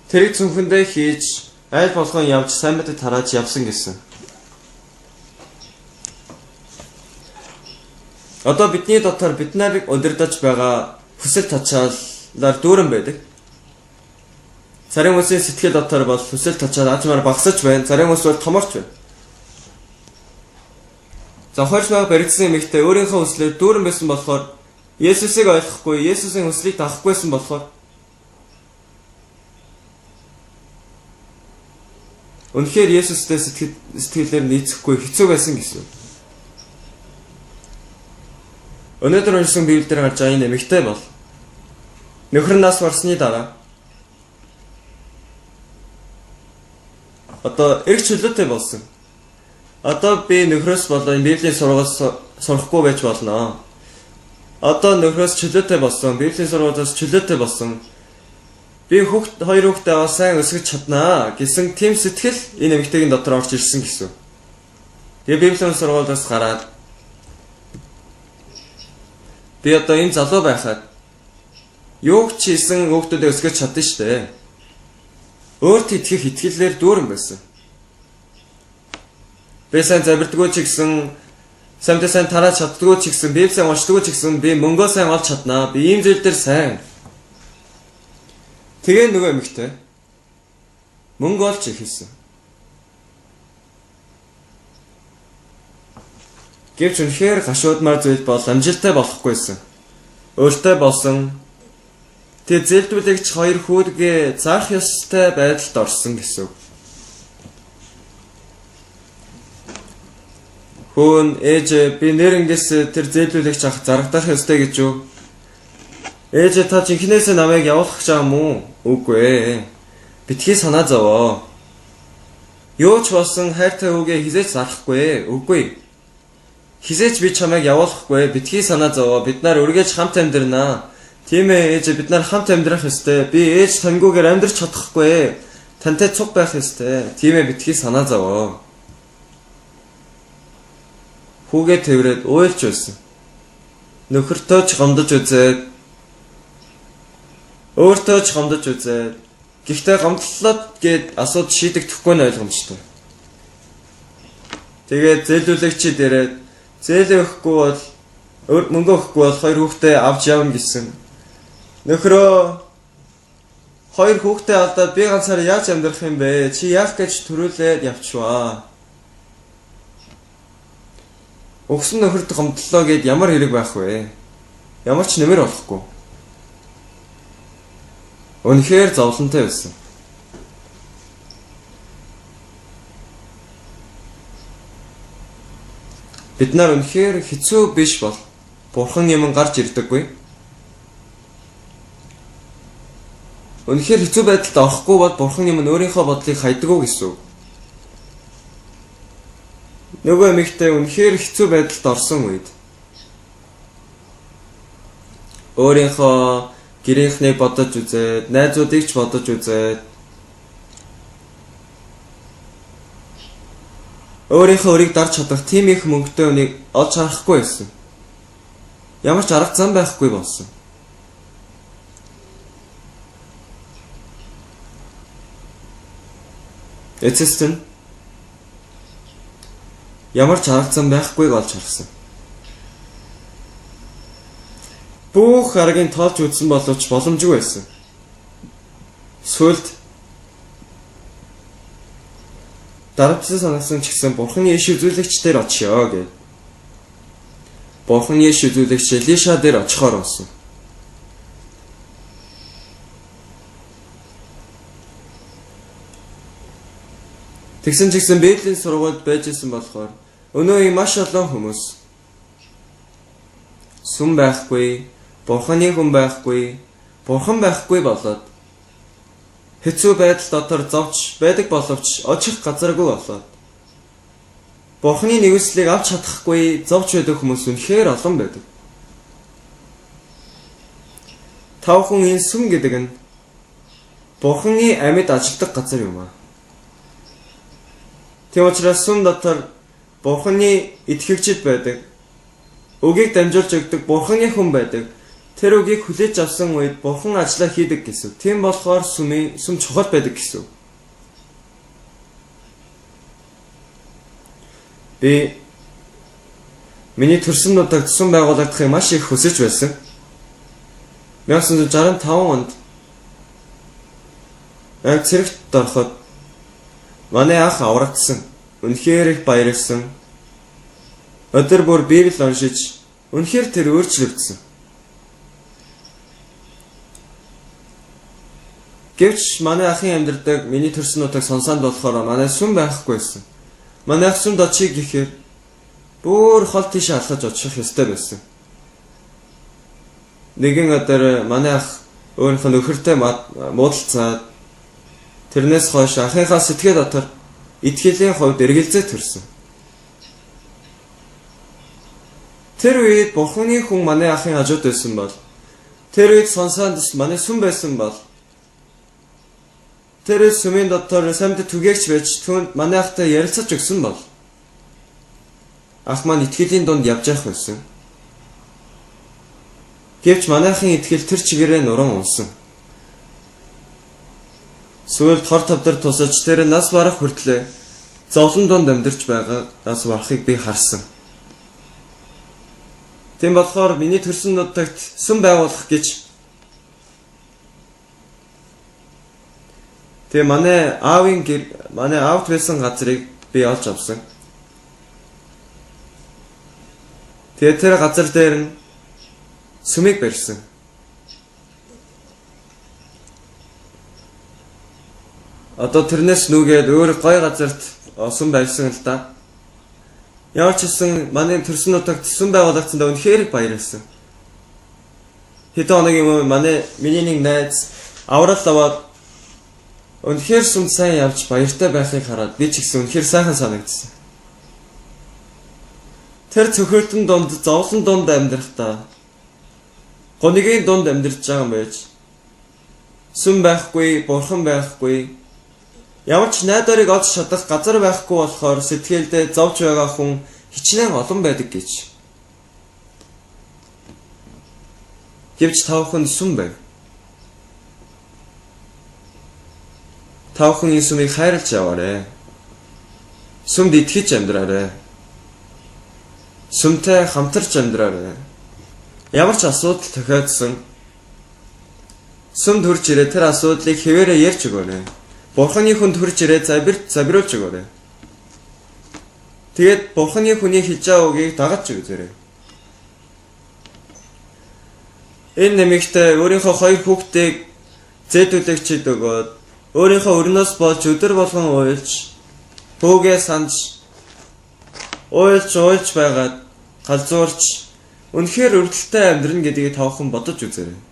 тэрийг зөвхөндөө хийж аль болгон явж сайн мэдэг тарааж явсан гэсэн. Одоо бидний дотор бид нарыг удирдах байгаа хүсэл тачаалаар дүүрэн байдаг. Зарим хүмүүсийн сэтгэл дотор бол хүсэл тачаал аажмаар багасч байна. Зарим хүмүүс бол томорч байна. За хойш маяг баригдсан эмэгтэй өөрийнхөө хүслээр дүүрэн байсан болохоор Есүсийг ойлгохгүй, Есүсийн хүслийг дагахгүйсэн болохоор үнэхээр Есүстэй сэтгэлээр нийцэхгүй хэцүү байсан гэсэн. Өнөөдөр уншсан Библиэлд гарч байгаа энэ эмэгтэй бол нөхөр нас барсны дараа эрг чөлөөтэй болсон. Би нөхрөөс болоо энэ Библийн сургуулиас сурахгүй байж болно. Нөхрөөс чөлөөтэй болсон, Библийн сургуулиас чөлөөтэй болсон. Би хоёр хүүхдээ аваа сайн өсгөж чаднаа гэсэн тийм сэтгэл энэ эмэгтэйгийн дотор орж ирсэн гэсэн. Тэгээ Библийн сургуулиас гараад би энэ залуу байхад юу ч хийсэн хүүхдүүдээ өсгөж чадсан штэ. Өөрт итгэх итгэлээр дүүрэн байсан. Би сайн забирдггүй ч гэсэн, сайн тарааж чаддгүй ч гэсэн, Библи сайн уншдаггүй ч гэсэн би мөнгөө сайн олж чаднаа. Би ийм зүйл дээр сайн. Тэгээ нөгөө эмэгтэй мөнгө олж ихэлсэн. Гэвч үнэхээр гашуудмаар зүйл бол амжилттай болохгүйсэн. Өөртөө болсон тэр зээлдүүлэгч хоёр хүүгээ заах ёстой байдалд орсон гэсэн. Хүн ээж би нэрнгээс тэр зээлдүүлэгч ах зарагдах ёстой гэж юу? Ээж та жинхнээсээ намайг явуулах гэж байгаа юм уу? Үгүй ээ. Битгий санаа зовоо. Юу ч болсон хайртай хүүгээ хизээч зарахгүй. Үгүй. Хизээч би чамайг явуулахгүй. Битгий санаа зовоо. Бид нар үргэлж хамт амьдрнаа. Тийм ээ ээж бид нар хамт амьдрах ёстой. Би ээж тангүйгээр амьдрч чадахгүй. Тантай цуг байх ёстой. Тийм ээ битгий санаа зовоо. Хүүгээ тэрвэрэд уйлж байсан. Нөхөртөө ч гомдож үзээд өөртөө ч гомдож үзээд гэхдээ гомдлоод гээд асуудал шийдэгдэхгүй нь ойлгомжтой. Тэгээд зээлдүүлэгчид ирээд зээлээ өгөхгүй бол мөнгө өгөхгүй бол хоёр хүүхдээ авч явна гэсэн. Нөхрөө хоёр хүүхдээ алдаад би ганцаараа яаж амьдрах юм бэ? Чи яах гэж төрүүлээд явчихваа. Өгсөн нөхөрт гомдлоо гээд ямар хэрэг байх вэ? Ямар ч нэмэр болохгүй. Үнэхээр зовлонтой байсан. Бид нар үнэхээр хэцүү биш бол Бурхан юм гарч ирдэггүй. Үнэхээр хэцүү байдалд орохгүй бол Бурхан юм өөрийнхөө бодлыг хайдаггүй гэсэн. Нөгөө эмэгтэй үнэхээр хэцүү байдалд орсон үед өөрийнхөө гэрийнхнийг бодож үзээд, найзуудыг ч бодож үзээд өөрийнхөө өрийг дарж чадах тийм их мөнгөтэй үнийг олж харахгүй байсан. Ямар ч арга зам байхгүй болсон. Эцэст нь ямар ч арга зам байхгүйг олж харсан. Бүх аргыг тоолж үзсэн боловч боломжгүй байсан. Сүлд дарамтсан санагсан ч гэсэн Бурханы иш үзүүлэгч дээр очиё гэв. Бурханы иш үзүүлэгч Элиша дээр очихоор болсон. Тэгсэн ч гэсэн Библийн сургуульд байж исэн болохоор өнөөгийн маш олон хүмүүс сүм байхгүй, Бурханы хүн байхгүй, Бурхан байхгүй болоод хэцүү байдал дотор зовч байдаг боловч очих газаргүй болоод Бурханы нэгүслийг авч чадахгүй зовч байдаг хүмүүс үнэхээр олон байдаг. Тавхан энэ сүм гэдэг нь Бурханы амьд ажилдаг газар юм аа. Тийм учраас сүм дотор Бурханы итгэгчид байдаг. Үгийг дамжуулж өгдөг Бурханы хүн байдаг. Тэр үгийг хүлээж авсан үед Бурхан ажиллаа хийдэг гэсэн. Тийм болохоор сүм чухал байдаг гэсэн. Би миний төрсөн нутагт сүм байгуулагдахыг маш их хүсэж байсан. 1965 онд яг цэрэгт ороход манай ах аврагдсан. Үнэхээр их баярлсан. Өдөр бүр Библи уншиж үнэхээр тэр өөрчлөгдсөн. Гэвч манай ахын амьдардаг миний төрсөн нутаг сонсонд болохоор манай сүм байхгүйсэн. Манай ах сүмд очие гэхээр бүр хол тийш алхаж очих ёстой байсан. Нэгэн өдөр манай ах өөрийнхөө нөхөртэй муудалцаад тэрнээс хойш ахынхаа сэтгэл дотор итгэлийн хувьд эргэлзээ төрсөн. Тэр үед Бурханы хүн манай ахын хажууд байсан бол тэр үед сонсонд манай сүм байсан бол тэр сүмийн дотор самд түгээгч байж түүнд манай ахтай ярилцаж өгсөн бол ах маань итгэлийн дунд явж явах байсан. Гэвч манай ахын итгэл тэр чигээрээ нуран унсан. Сүлд хор тавдар тусаж тэр нас барах хүртлээр зовлон донд амьдарч байгаа нас барахыг би харсан. Тийм болохоор миний төрсөн нутагт сүм байгуулах гэж тэгээ манай аавд байсан газрыг би олж авсан. Тэгээд тэр газар дээр нь сүмийг барьсан. Одоо тэрнээс нүгээд өөр гой газарт сүм барьсан л да. Ямар ч гэсэн манай төрсөн нутагт сүм байгуулагдсандаа үнэхээр баярлсан. Хэдэн хоногийн өмнө миний нэг найз аврал аваад үнэхээр сүмд сайн явж баяртай байхыг хараад би ч гэсэн үнэхээр сайхан санагдсан. Тэр цөхөлтөн донд зовлон донд амьдрахдаа гонигийн донд амьдарч байгаа юм байж. Сүм байхгүй, бурхан байхгүй. Ямар ч найдварыг олж чадах газар байхгүй болохоор сэтгэлдээ зовж байгаа хүн хичнээн олон байдаг гэж. Гэвч тавхан сүм байв. Тавхан энэ сүмийг хайрлаж яваарэ. Сүмд итгэж амьдраарэ. Сүмтэй хамтарч амьдраарэ. Ямар ч асуудал тохиодсон сүмд хурж ирээ тэр асуудлыг хэвээрээ ярьж өгөөрэй. Бурханы хүнд хурж ирээ забируулж өгөөрэй. Тэгээд Бурханы хүний хийж байгаа үгийг дагаж үзээрэй. Энэ нэмэгтээ өөрийнхөө хоёр хүүхдийг зээдүүлэгчид өгөөд өөрийнхөө өрнөөс болж өдөр болгон уйлж хөөгээ санаж уйлж байгаад галзуурч үнэхээр өрдөлтөй амьдрна гэдгийг тавхан бодож үзээрэй.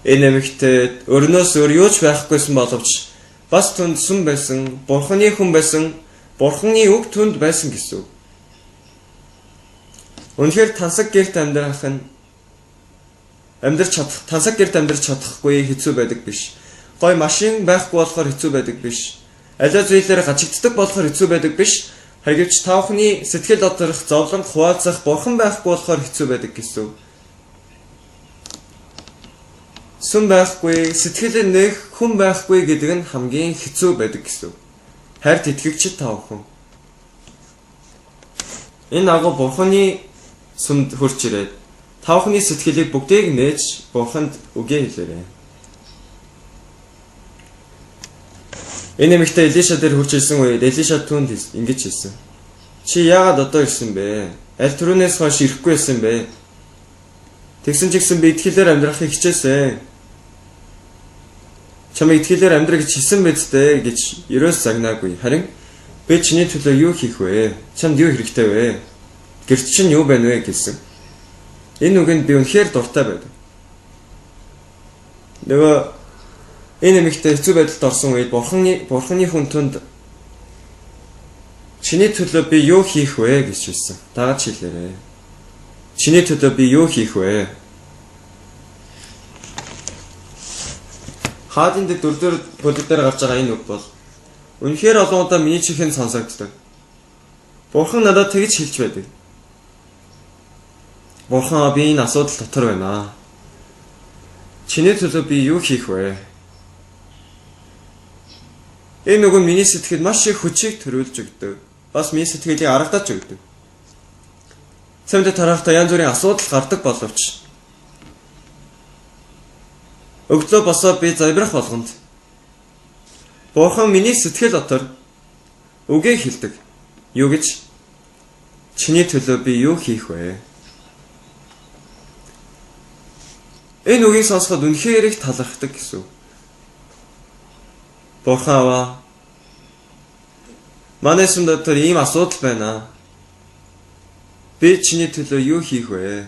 Энэ нэмэгтээ өрнөөс өөр юу ч байхгүйсэн боловч бас түнд сүм байсан, Бурханы хүн байсан, Бурханы үг түнд байсан гэсэн. Үнэхээр тансаг гэрт амьдрах нь тансаг гэрт амьдрч чадахгүй хэцүү байдаг биш. Гой машин байхгүй болохоор хэцүү байдаг биш. Аливаа зүйлээр гажигддаг болохоор хэцүү байдаг биш. Харин тавхны сэтгэл доторх зовлон хуваалцах бурхан байхгүй болохоор хэцүү байдаг гэсэн. Сүм байхгүй, сэтгэл нэг хүн байхгүй гэдэг нь хамгийн хэцүү байдаг гэсэн. Хайрт итгэгчид тавхан. Энэ агуу бурханы сүмд хурж ирээд тавхны сэтгэлийг бүгдийг нээж бурханд үгээ хэлээрэй. Энэ нэмэгтээ Элиша дээр хурж ирсэн үед Элиша түүнд ингэж хэлсэн. Чи яагаад одоо ирсэн бэ? Аль түрүүнээс хойш ирэхгүй байсан бэ? Тэгсэн ч гэсэн би итгэлээр амьдрахыг хичээсэн. Чамайг итгэлээр амьдрах гэж хэлсэн биз дээ гэж ерөөс загнаагүй. Харин би чиний төлөө юу хийх вэ? Чамд юу хэрэгтэй вэ? Гэрч чинь юу байна вэ гэсэн. Энэ үгэнд би үнэхээр дуртай байдаг. Нөгөө энэ нэмэгтээ хэцүү байдалд орсон үед бурханы хүн түнд чиний төлөө би юу хийх вэ гэж хэлсэн. Дагаад хэлээрэй. Чиний төлөө би юу хийх вэ? Хаадын дэг дөрөвдөр бүлэг дээр гарч байгаа энэ үг бол үнэхээр олон удаа миний чихэнд сонсогддог. Бурхан надад тэгж хэлж байдаг. Бурхан би энэ асуудал дотор байна. Чиний төлөө би юу хийх вэ? Энэ үг нь миний сэтгэлд маш их хүчийг төрүүлж өгдөг. Бас миний сэтгэлийг аргадаж өгдөг. Цамд тарахтаа янз бүрийн асуудал гардаг боловч өглөө босоод би забрах болгонд Бурхан миний сэтгэл дотор үгийг хэлдэг. Юу гэж? Чиний төлөө би юу хийх вэ? Энэ үгийг сонсоход үнэхээр их талархдаг гэсэн. Бурхан аваа. Манай сүм дотор ийм асуудал байна. Би чиний төлөө юу хийх вэ?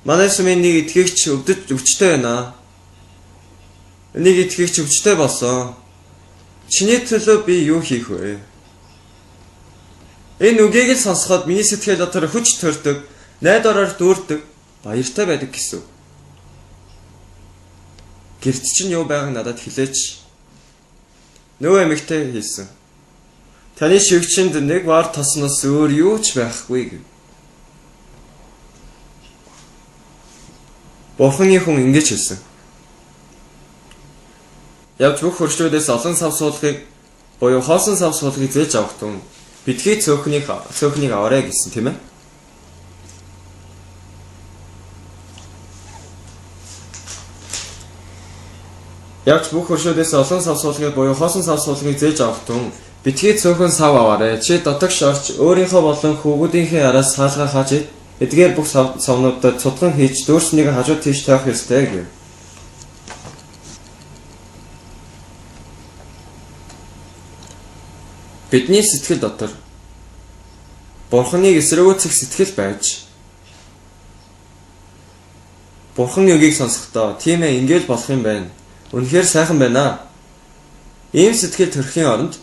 Манай сүмийн нэг итгэгч өвчтэй байна. Нэг итгэгч өвчтэй болсон. Чиний төлөө би юу хийх вэ? Энэ үгийг л сонсоход миний сэтгэл дотор хүч төрдөг, найдвараар дүүрдэг, баяртай байдаг гэсэн. Гэрт чинь юу байгааг надад хэлээч. Нөгөө эмэгтэй хэлсэн. Таны шивгчэнд нэг вар тосноос өөр юу ч байхгүй гэв. Бурханы хүн ингэж хэлсэн. Явж бүх хөршлүүдээс олон сав суулгыг буюу хоосон сав суулгыг зээлж авах тун битгий цөөхнийг аваарэ гэсэн тийм ээ. Явж бүх хөршлүүдээс олон сав суулгыг буюу хоосон сав суулгыг зээлж авах тун Битгий цөөхөн сав аваарэ. Чи дотогш орч өөрийнхөө болон хүүгүүдийнхээ араас хаалгаа хааж ид. Эдгээр бүх савнуудад цутган хийж дүүрснийг хажуу тийш тавих ёстой гэв. Бидний сэтгэл дотор Бурханыг эсэргүүцэх сэтгэл байж Бурханы үгийг сонсохдоо тийм ээ ингээл болох юм байна. Үнэхээр сайхан байна. Ийм сэтгэл төрхийн оронд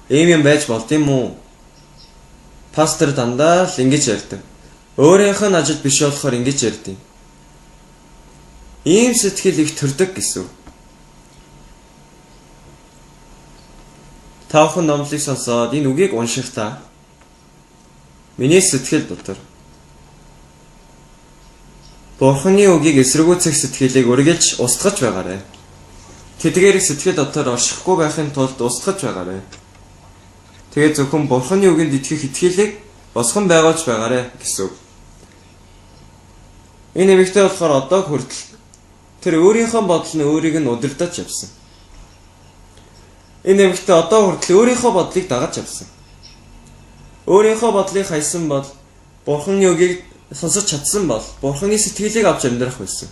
ийм юм байж болд юм уу? Пастор дандаа л ингэж ярьдаг. Өөрийнх нь ажил биш болохоор ингэж ярьдаг. Ийм сэтгэл их төрдөг гэсэн. Та бүхэн номлыг сонсоод энэ үгийг уншихдаа миний сэтгэл дотор Бурханы үгийг эсэргүүцэх сэтгэлийг үргэлж устгаж байгаарай. Тэдгээрийг сэтгэл дотор оршихгүй байхын тулд устгаж байгаарай. Тэгээд зөвхөн Бурханы үгэнд итгэх итгэлийг босгон байгуулж байгаарай гэсэн үг. Энэ эмэгтэй болохоор одоо хүртэл тэр өөрийнхөө бодол нь өөрийг нь удирдах явсан. Энэ эмэгтэй одоо хүртэл өөрийнхөө бодлыг дагаж явсан. Өөрийнхөө бодлыг хайсан бол Бурханы үгийг сонсож чадсан бол Бурханы сэтгэлийг авч амьдрах байсан.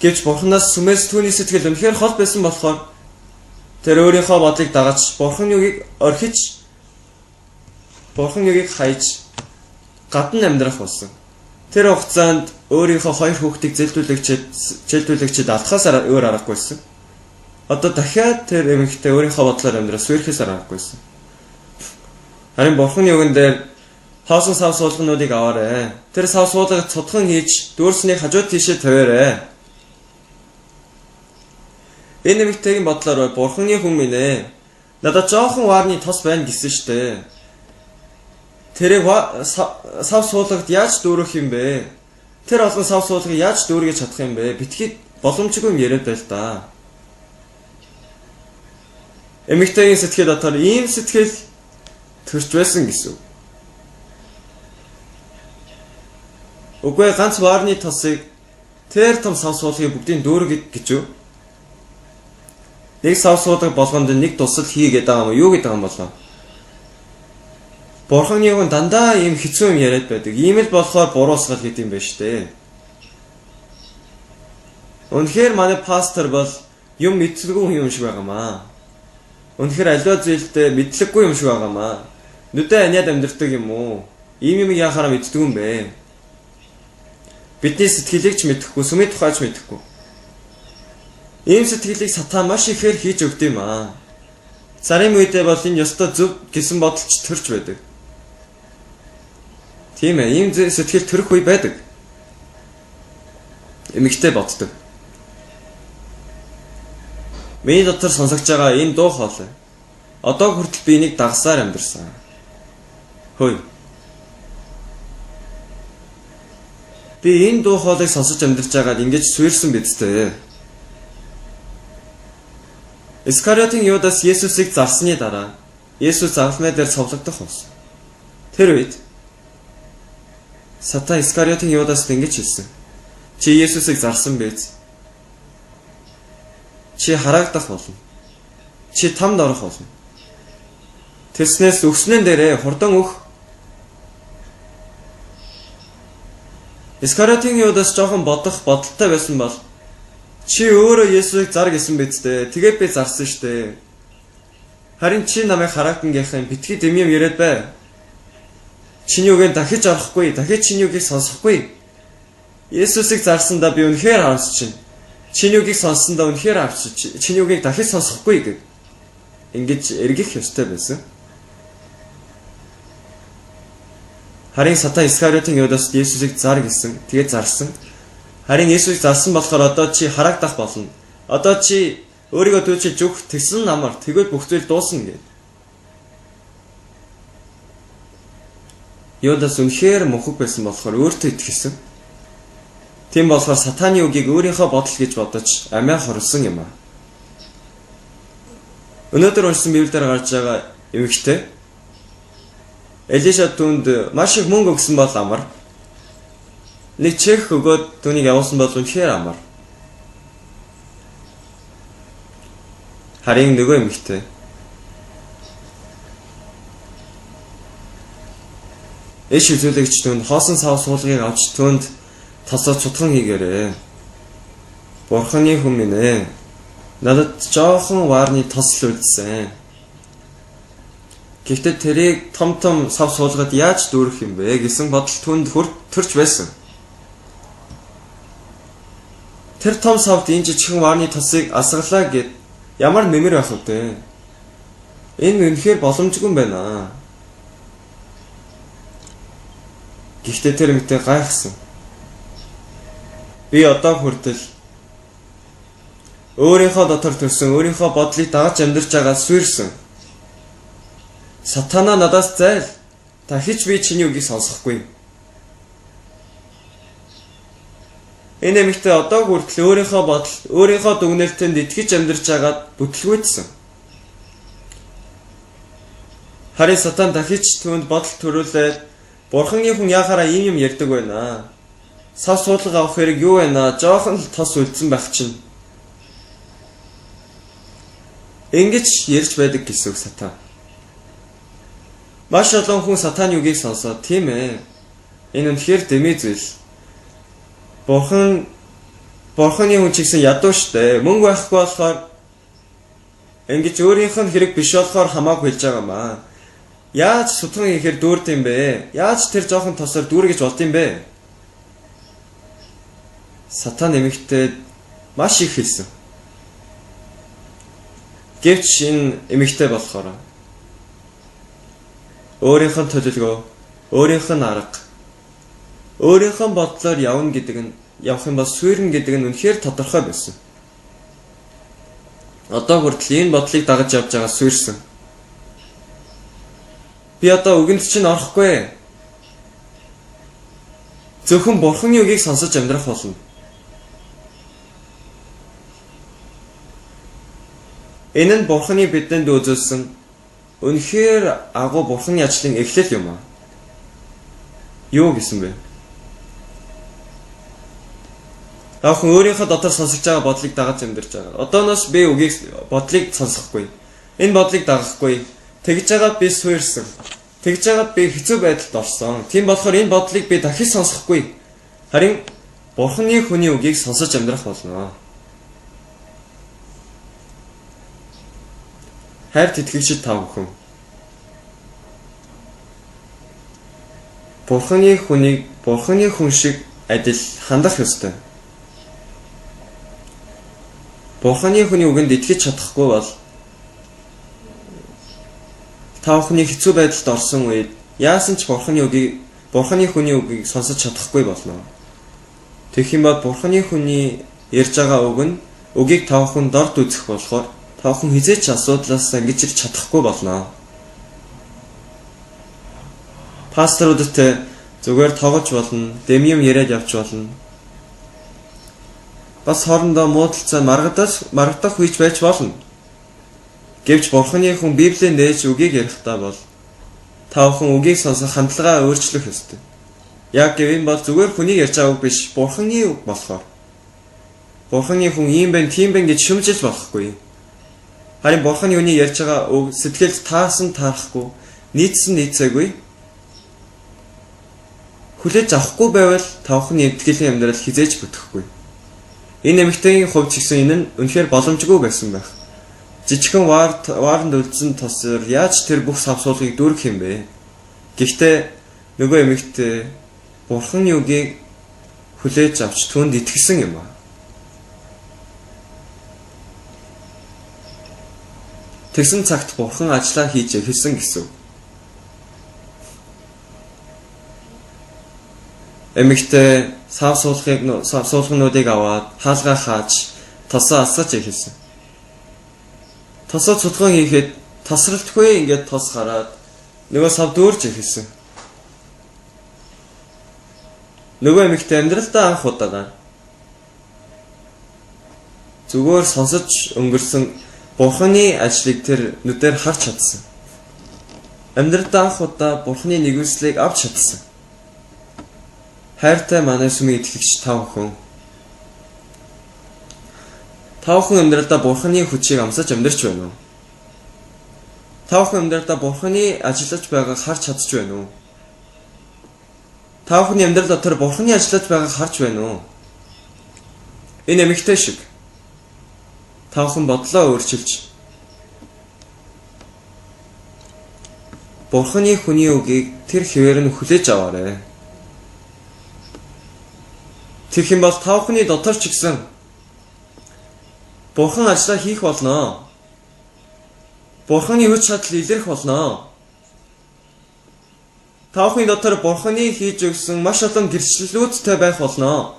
Гэвч Бурханаас сүмээс түүний сэтгэл үнэхээр хол байсан болохоор тэр өөрийнхөө бодлыг дагаж Бурханы үгийг орхиж Бурханы үгийг хайж гадна амьдрах болсон. Тэр хугацаанд өөрийнхөө хоёр хүүхдийг зэлдүүлэгчэд алдахаас өөр аргагүйсэн. Одоо дахиад тэр эмэгтэй өөрийнхөө бодлоор амьдрах суурхээс аргагүйсэн. Харин Бурханы үгэн дээр хоосон сав суулгануудыг аваарэ. Тэр сав суулгыг цутган хийж дүүрсний хажууд тийшээ тавиарэ. Энэ эмэгтэйгийн бодлоор Бурханы хүн минь ээ. Надад жоохон ваарны тос байна гэсэн штэ. Тэрийг сав суулгад яаж дүүрэх юм бэ? Тэр олон сав суулгыг яаж дүүргэж чадах юм бэ? Битгий боломжгүй юм яриад байл та. Эмэгтэйгийн сэтгэл дотор ийм сэтгэл төрж байсан гэсэн. Үгүй ганц ваарны тосыг тэр том сав суулгыг бүгдийг дүүргэж гэж юу? Нэг сав суулгыг болгонд нэг тусал хийгээд байгаа юм юу гэдэг юм болоо? Бурханы үг нь дандаа ийм хэцүү юм яриад байдаг. Ийм л болохоор буруусгал гэдэг юм байна штэ. Үнэхээр манай пастор бол юм мэдсэлгүй юм шиг байгаамаа. Үнэхээр аливаа зүйлдээ мэдлэггүй юм шиг байгаамаа. Нүдэ аниад амьдрдаг юм уу? Ийм юм яхаараа мэддэг юм бэ? Бидний сэтгэлийг ч мэдэхгүй, сүмийн тухайч мэдэхгүй. Ийм сэтгэлийг сатан маш ихээр хийж өгд юм аа. Зарим үедээ бол энэ ёстой зөв гэсэн бодолч төрж байдаг. Тийм ээ, ийм сэтгэл төрөх үе байдаг. Эмэгтэй боддог. Миний дотор сонсогч байгаа энэ дуу хоолой. Одоо хүртэл би энийг дагсаар амьдэрсэн. Хөөе. Би энэ дуу хоолойг сонсож амьдарч байгаад ингэж суурьсан бидтэй. Искариотын Юдас Есүсийг зарсны дараа Есүс загалмай дээр цовлогдох болсон. Тэр үед Сатан Искариотын Юдаст ингэж хэлсэн. Чи Есүсийг зарсан биз? Чи харагдах болно. Чи тамд орох болно. Тэснээс өкснэн дээрээ хурдан өөх. Искариотын Юдас жоохон бодолтой байсан бол чи өөрөө Есүсийг зар гэсэн биз дээ. Тэгээд би зарсан штэ. Харин чи намайг харагдангийнхын битгий дэм юм яриад бай. Чиний үгийг дахиж орохгүй, дахиж чиний үгийг сонсохгүй. Есүсийг зарсандаа би үнэхээр харамсаж чинь. Чиний үгийг сонссондоо үнэхээр харамсаж, чиний үгийг дахиж сонсохгүй гэв. Ингэж эргэх ёстой байсан. Харин Сатан Искариотын Юдаст Есүсийг зар гэсэн. Тэгээд зарсан. Харин Есүсийг зарсан болохоор одоо чи харагдах болно. Одоо чи өөрийгөө дүүчилж өгөх тэгсэн намар тэгвэл бүх зүйл дуусна гэв. Юдас үнэхээр мөнхөг байсан болохоор өөртөө итгэсэн. Тийм болохоор сатаны үгийг өөрийнхөө бодол гэж бодож амиа хорлсон юм аа. Өнөөдөр уншсан Библиэлд гарч байгаа эмэгтэй Элиша түүнд маш их мөнгө өгсөн бол амар. Нэг чек өгөөд түүнийг явуулсан бол үнэхээр амар. Харин нөгөө эмэгтэй Эш үзүүлэгч түнд хоосон сав суулгыг авч түнд тосоо цутган хийгээрэй. Бурханы хүн минь ээ. Надад жоохон ваарны тос л үлдсэн. Гэхдээ тэрийг том сав суулгаад яаж дүүрэх юм бэ гэсэн бодол түнд төрж байсан. Тэр том савд энэ жижигхэн ваарны тосыг асгалаа гэд ямар нэмэр байх вэ? Энэ үнэхээр боломжгүй юм байна. Гэхдээ тэр эмэгтэй гайхсан. Би одоо хүртэл өөрийнхөө дотор төрсөн өөрийнхөө бодлыг дагаж амьдарч байгаа суурьсан. Сатана надаас зайл. Дахиж би чиний үгийг сонсохгүй. Энэ эмэгтэй одоо хүртэл өөрийнхөө бодол, өөрийнхөө дүгнэлтэнд итгэж амьдарч байгаад бүтлгүйдсэн. Харин Сатан дахиж түүнд бодол төрүүлээд Бурханы хүн яхаараа ийм юм ярьдаг байна. Сав суулга авах хэрэг юу байна? Жоохон л тос үлдсэн байх чинь. Ингэж ярьж байдаг гэсэн үг Сатан. Маш олон хүн Сатаны үгийг сонсоод тийм ээ. Энэ үнэхээр дэмий зүйл. Бурханы хүн ч гэсэн ядуу штэ. Мөнгө байхгүй болохоор ингэж өөрийнх нь хэрэг биш болохоор хамаагүй хэлж байгаа маа. Яаж сутган хийхээр дүүрд юм бэ? Яаж тэр жоохон тосоор дүүргэж болд юм бэ? Сатан эмэгтэй маш их хэлсэн. Гэвч энэ эмэгтэй болохоор өөрийнх нь төлөвлөгөө, өөрийнх нь арга, өөрийнх нь бодлоор явах юм бол суурна гэдэг нь үнэхээр тодорхой байсан. Одоо хүртэл энэ бодлыг дагаж явж байгаа суурьсан. Би одоо үгэнд чинь орохгүй. Зөвхөн Бурханы үгийг сонсож амьдрах болно. Энэ нь Бурханы бидэнд үзүүлсэн үнэхээр агуу Бурханы ажлын эхлэл юм аа. Юу гэсэн бэ? Аахан өөрийнхөө дотор сонсож байгаа бодлыг дагаж амьдарч байгаа. Одооноос би бодлыг сонсохгүй. Энэ бодлыг дагахгүй. Тэгж байгаад би суурьсан. Тэгж байгаад би хэцүү байдалд орсон. Тийм болохоор энэ бодлыг би дахиж сонсохгүй. Харин Бурханы хүний үгийг сонсож амьдрах болно. Хайрт итгэгчид та бүхэн. Бурханы хүнийг Бурханы хүн шиг адил хандах ёстой. Бурханы хүний үгэнд итгэж чадахгүй бол та бүхний хэцүү байдалд орсон үед яасан ч Бурханы хүний үгийг сонсож чадахгүй болно. Тэгэх юм бол Бурханы хүний ярьж байгаа үгийг та бүхэн дорд үзэх болохоор та бүхэн хизээч асуудлаас ангиж ирж чадахгүй болно. Пасторудтай зүгээр тоглож болно, дэм юм яриад явж болно. Бас хоорондоо муудалцаа маргадах үйч байж болно. Гэвч Бурханы хүн Библийг нээж үгийг ярихдаа бол та бүхэн үгийг сонсох хандлагаа өөрчлөх ёстой. Яг гэвэн бол зүгээр хүний ярьж байгаа үг биш, Бурханы үг болохоор. Бурханы хүн ийм байна, тийм байна гэж шүмжилж болохгүй. Харин Бурханы хүний ярьж байгаа үг сэтгэлд таасан таарахгүй, нийцсэн нийцээгүй. Хүлээж авахгүй байвал та бүхний итгэлийн амьдрал хизээж бүтэхгүй. Энэ эмэгтэйгийн хувьд ч гэсэн энэ нь үнэхээр боломжгүй байсан байх. Жижигхэн вааранд үлдсэн тосоор яаж тэр бүх савсуулгыг дүүргэх юм бэ? Гэхдээ нөгөө эмэгтэй Бурханы үгийг хүлээж авч түүнд итгэсэн юм аа. Тэгсэн цагт Бурхан ажлаа хийж эхэлсэн гэсэн. Эмэгтэй савсуулгынуудыг аваад хаалгаа хааж тосоо асгаж эхэлсэн. Тосоо цутган хийхэд тасралтгүй ингээд тос гараад нөгөө сав дүүрж эхэлсэн. Нөгөө эмэгтэй амьдралдаа анх удаага зүгээр сонсож өнгөрсөн Бурханы ажлыг тэр нүдээр харж чадсан. Амьдралдаа анх удаа Бурханы нэгүслийг авч чадсан. Хайртай манай сүмийн итгэгч та бүхэн. Та бүхэн амьдралдаа Бурханы хүчийг амсаж амьдарч байна уу? Та бүхэн амьдралдаа Бурханы ажиллаж байгааг харж чадж байна уу? та бүхний амьдрал дотор Бурханы ажиллаж байгааг харж байна уу? Энэ эмэгтэй шиг та бүхэн бодлоо өөрчилж Бурханы хүний үгийг тэр хэвээр нь хүлээж аваарай. Тэгэх юм бол та бүхний дотор ч гэсэн Бурхан ажлаа хийх болно. Бурханы хүч чадал илэрх болно. Та бүхний дотор Бурханы хийж өгсөн маш олон гэрчлэлүүдтэй байх болно.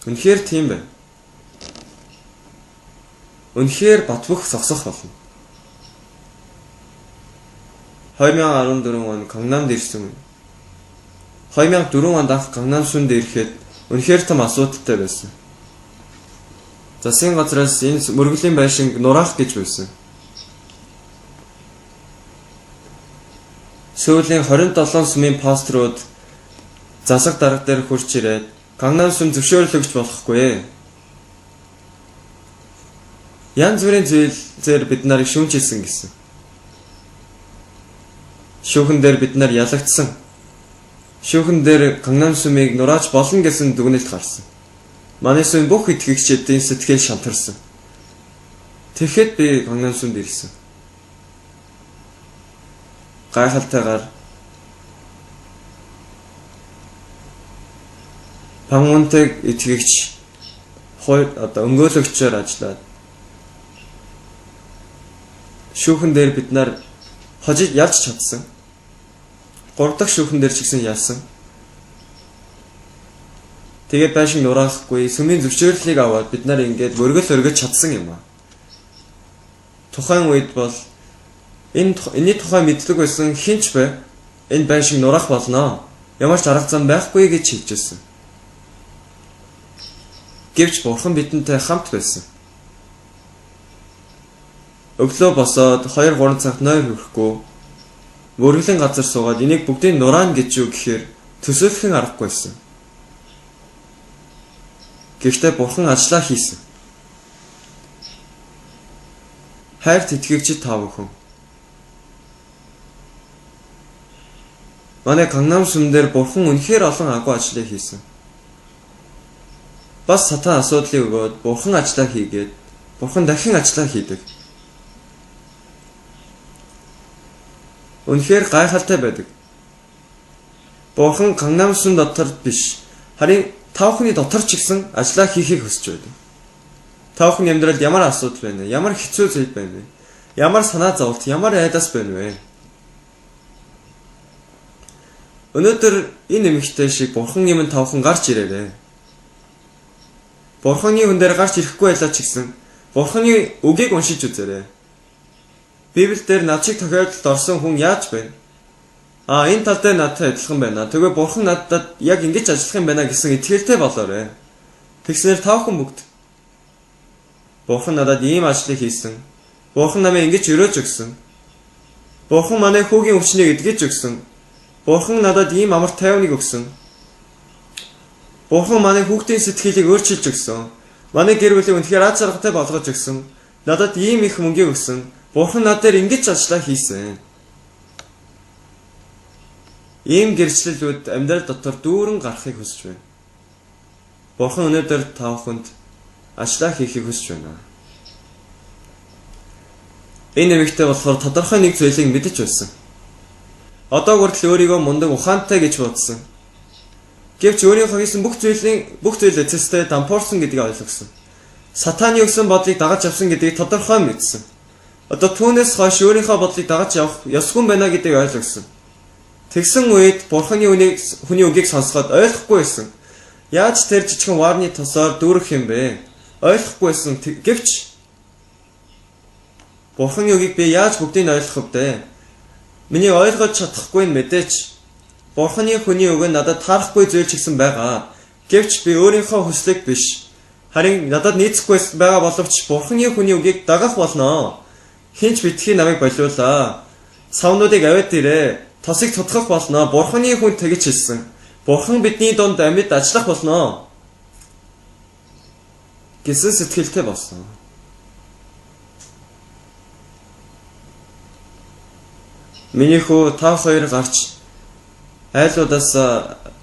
Үнэхээр тийм байна. Үнэхээр батбөх зогсох болно. 2014 он Gangnamд ирсэн. 2004 онд анх Gangnam сүнд ирэхэд үнэхээр том асуудалтай байсан. Засгийн газраас энэ мөргөлийн байшинг нураах гэж байсан. Сүүлийн 27 сүмийн пасторууд засаг дарга дээр хурж ирээд Gangnam сүм зөвшөөрлөгч болохгүй. Янз бүрийн зүйлээр бид нарыг шүүмжилсэн гэсэн. Шүүхэн дээр бид нар ялагдсан. Шүүхэн дээр Gangnam сүмийг нурааж болно гэсэн дүгнэлт гарсан. Манай сүм бүх итгэгчдийн сэтгэл шантарсан. Тэгэхэд би Gangnam сүмд ирсэн. Гайхалтайгаар Пангунтэг итгэгч өнгөөлөгчөөр ажиллаад шүүхэн дээр бид нар хожиж ялж чадсан. 3 дахь шүүхэн дээр ч гэсэн ялсан. Тэгээд байшин нураахгүй сүмийн зөвшөөрлийг аваад бид нар ингээд мөргөл өргөж чадсан юм аа. Тухайн үед бол энэний тухай мэдлэг байсан хинч бай энэ байшин нурах болно. Ямар ч арга зам байхгүй гэж хэлжсэн. Гэвч Бурхан бидэнтэй хамт байсан. Өглөө босоод 2-3 цагт нойр хүрэхгүй мөргөлийн газар суугаад энийг бүгдийг нураана гэж юу гэхээр төсөөлөх аргагүй байсан. Гэхдээ Бурхан ажиллаа хийсэн. Хайрт итгэгчид та бүхэн. Манай Gangnam сүм дээр Бурхан үнэхээр олон агуу ажлыг хийсэн. Бас сатан асуудлыг өгөөд Бурхан ажиллаа хийгээд Бурхан дахин ажиллаа хийдэг. Үнэхээр гайхалтай байдаг. Бурхан Gangnam сүм дотор биш, харин та бүхний дотор ч гэсэн ажиллаа хийхийг хүсэж байдаг. Та бүхний амьдралд ямар асуудал байна вэ? Ямар хэцүү зүйл байна вэ? Ямар санаа зовлт, ямар айдас байна вэ? Өнөөдөр энэ эмэгтэй шиг Бурхан юм та бүхэн гарч ирээрэй. Бурханы хүн дээр гарч ирэхгүй байлаа ч гэсэн Бурханы үгийг уншиж үзээрэй. Библиэлд над шиг тохиолдолд орсон хүн яаж байна? Энэ тал дээр надтай адилхан байна. Тэгээ Бурхан надад яг ингэж ажиллах юм байна гэсэн итгэлтэй болоорой. Тэгснээр та бүхэн бүгд Бурхан надад ийм ажлыг хийсэн. Бурхан намайг ингэж өрөөж өгсөн. Бурхан манай хүүгийн өвчнийг эдгэж өгсөн. Бурхан надад ийм амар тайвныг өгсөн. Бурхан манай хүүхдийн сэтгэлийг өөрчилж өгсөн. Манай гэр бүлийг үнэхээр аз жаргалтай болгож өгсөн. Надад ийм их мөнгө өгсөн. Бурхан над дээр ингэж ажиллаа хийсэн. Ийм гэрчлэлүүд амьдрал дотор дүүрэн гарахыг хүсэж байна. Бурхан өнөөдөр та бүхэнд ажиллаа хийхийг хүсэж байна. Энэ эмэгтэй болохоор тодорхой нэг зүйлийг мэдэж байсан. Одоо хүртэл өөрийгөө мундаг ухаантай гэж бодсон. Гэвч өөрийнхөө хийсэн бүх зүйл эцэстээ дампуурсан гэдгийг ойлгосон. Сатаны өгсөн бодлыг дагаж авсан гэдгийг тодорхой мэдсэн. Одоо түүнээс хойш өөрийнхөө бодлыг дагаж явах ёсгүй байна гэдгийг ойлгосон. Тэгсэн үед Бурханы хүний үгийг сонсоход ойлгохгүй байсан. Яаж тэр жижигхэн варны тосоор дүүрэх юм бэ? Ойлгохгүй байсан. Гэвч Бурханы үгийг би яаж бүгдийг ойлгох вэ? Миний ойлгож чадахгүй нь мэдээч. Бурханы хүний үг нь надад таарахгүй зүйл ч гэсэн байгаа. Гэвч би өөрийнхөө хүслэг биш. Харин надад нийцэхгүй байгаа боловч Бурханы хүний үгийг дагах болно. Хинч битгий намайг болиулаа. Савнуудыг аваад ирээ. Тосыг тутгах болно. Бурханы хүн тэгж хэлсэн. Бурхан бидний дунд амьд ажиллах болно. Гэсэн сэтгэлтэй болсон. Миний хүү та хоёр гарч айлуудаас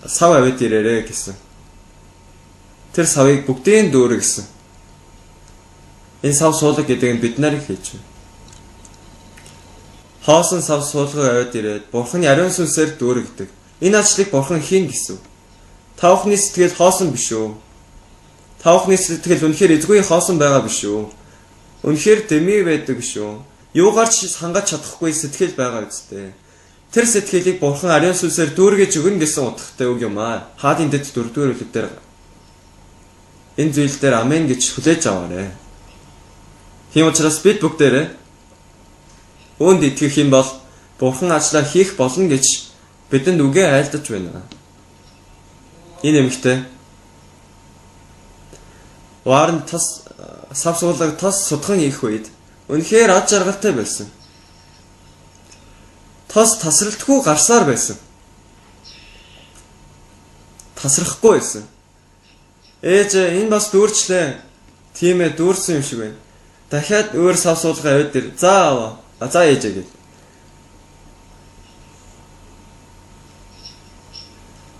сав авид ирээрэ гэсэн. Тэр савыг бүгдийн дүүрэ гэсэн. Энэ сав суулга гэдэг нь бид нарыг хийж байна. Хоосон сав суулгыг авид ирээд Бурханы ариун сүнсээр дүүргдэг. Энэ ажлыг Бурхан хийн гэсэн. Та бүхний сэтгэл хоосон биш үү? Та бүхний сэтгэл үнэхээр эзгүй хоосон байгаа биш үү? Үнэхээр дэми байдаг биш үү? Юугаар ч хангаж чадахгүй сэтгэл байгаа үстэй. Тэр сэтгэлийг Бурхан ариун сүнсээр дүүргэж өгнө гэсэн утгатай үг юм аа. Хаадын дэд 4-р үлдээр энэ зүйл дээр амен гэж хүлээж аваарэ. Тийм учраас бид бүгдээрээ үүнд итгэх юм бол Бурхан ажлаа хийх болно гэж бидэнд үгээ айлдаж байна. Энэ эмэгтэй Варн тас сав суулгаг тас судхан их үед үнэхээр ад жаргалтай байсан. Тас тасралтгүй гарсаар байсан. Тасрахгүй байсан. Ээж энэ бас дүүрчлээ. Тийм ээ дүүрсэн юм шиг байна. Дахиад өөр сав суулга аваад ир. За аваа. За ээжээ гэв.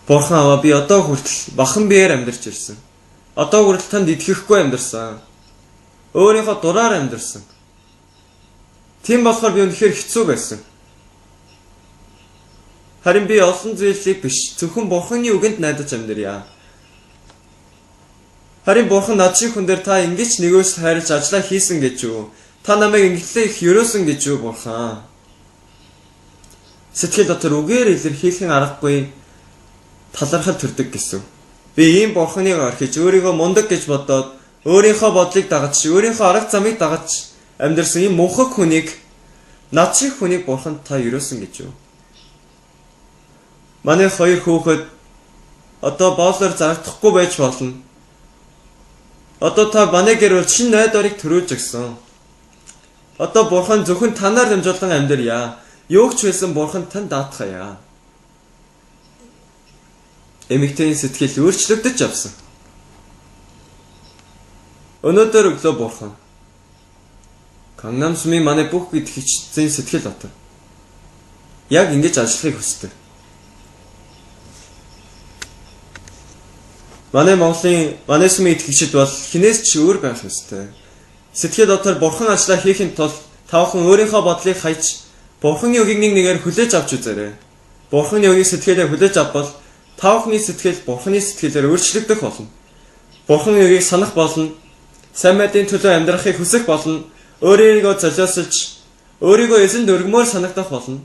Бурхан аваа би одоо хүртэл бахан биеэр амьдарч ирсэн. Одоо хүртэл танд итгэхгүй амьдарсан. Өөрийнхөө дураар амьдарсан. Тийм болохоор би үнэхээр хэцүү байсан. Харин би олон зүйлийг биш, зөвхөн Бурханы үгэнд найдаж амьдарья. Харин Бурхан над шиг хүн дээр та ингэж нэгөөс хайрлаж ажиллаа хийсэн гэж юу? Та намайг ингэтлээ их ерөөсөн гэж юу Бурхан? Сэтгэл дотор үгээр илэрхийлэх аргагүй талархал төрдөг гэсэн. Би ийм Бурханыг орхиж өөрийгөө мундаг гэж бодоод өөрийнхөө бодлыг дагаж, өөрийнхөө арга замыг дагаж амьдэрсэн ийм мөнхөг хүнийг над шиг хүнийг Бурхан та ерөөсөн гэж юу? Манай хоёр хүүхэд одоо боолоор зарагдахгүй байж болно. Одоо та манай гэр бүл шинэ найдварыг төрүүлж өгсөн. Одоо Бурхан зөвхөн танаар дамжуулан амьдарья. Юу ч байсан Бурхан танд даатгая. Эмэгтэйн сэтгэл өөрчлөгдөж явсан. Өнөөдөр өглөө Бурхан Gangnam Sum-ийн манай бүх итгэгчдийн сэтгэл дотор яг ингэж ажиллахыг хүсдэг. Манай Сумын итгэгчид бол хинээс ч өөр байх ёстой. Сэтгэл дотор Бурхан ажлаа хийхин тулд тавхан өөрийнхөө бодлыг хайж Бурханы үгийг нэг нэгээр хүлээж авч үзээрэй. Бурханы үгийг сэтгэлээр хүлээж авбал тавхны сэтгэл Бурханы сэтгэлээр өөрчлөгдөх болно. Бурханы үгийг санах болно. Сайн мэдээний төлөө амьдрахыг хүсэх болно. Өөрийгөө золиослж, өөрийгөө эзэнд өргөмөр санагдах болно.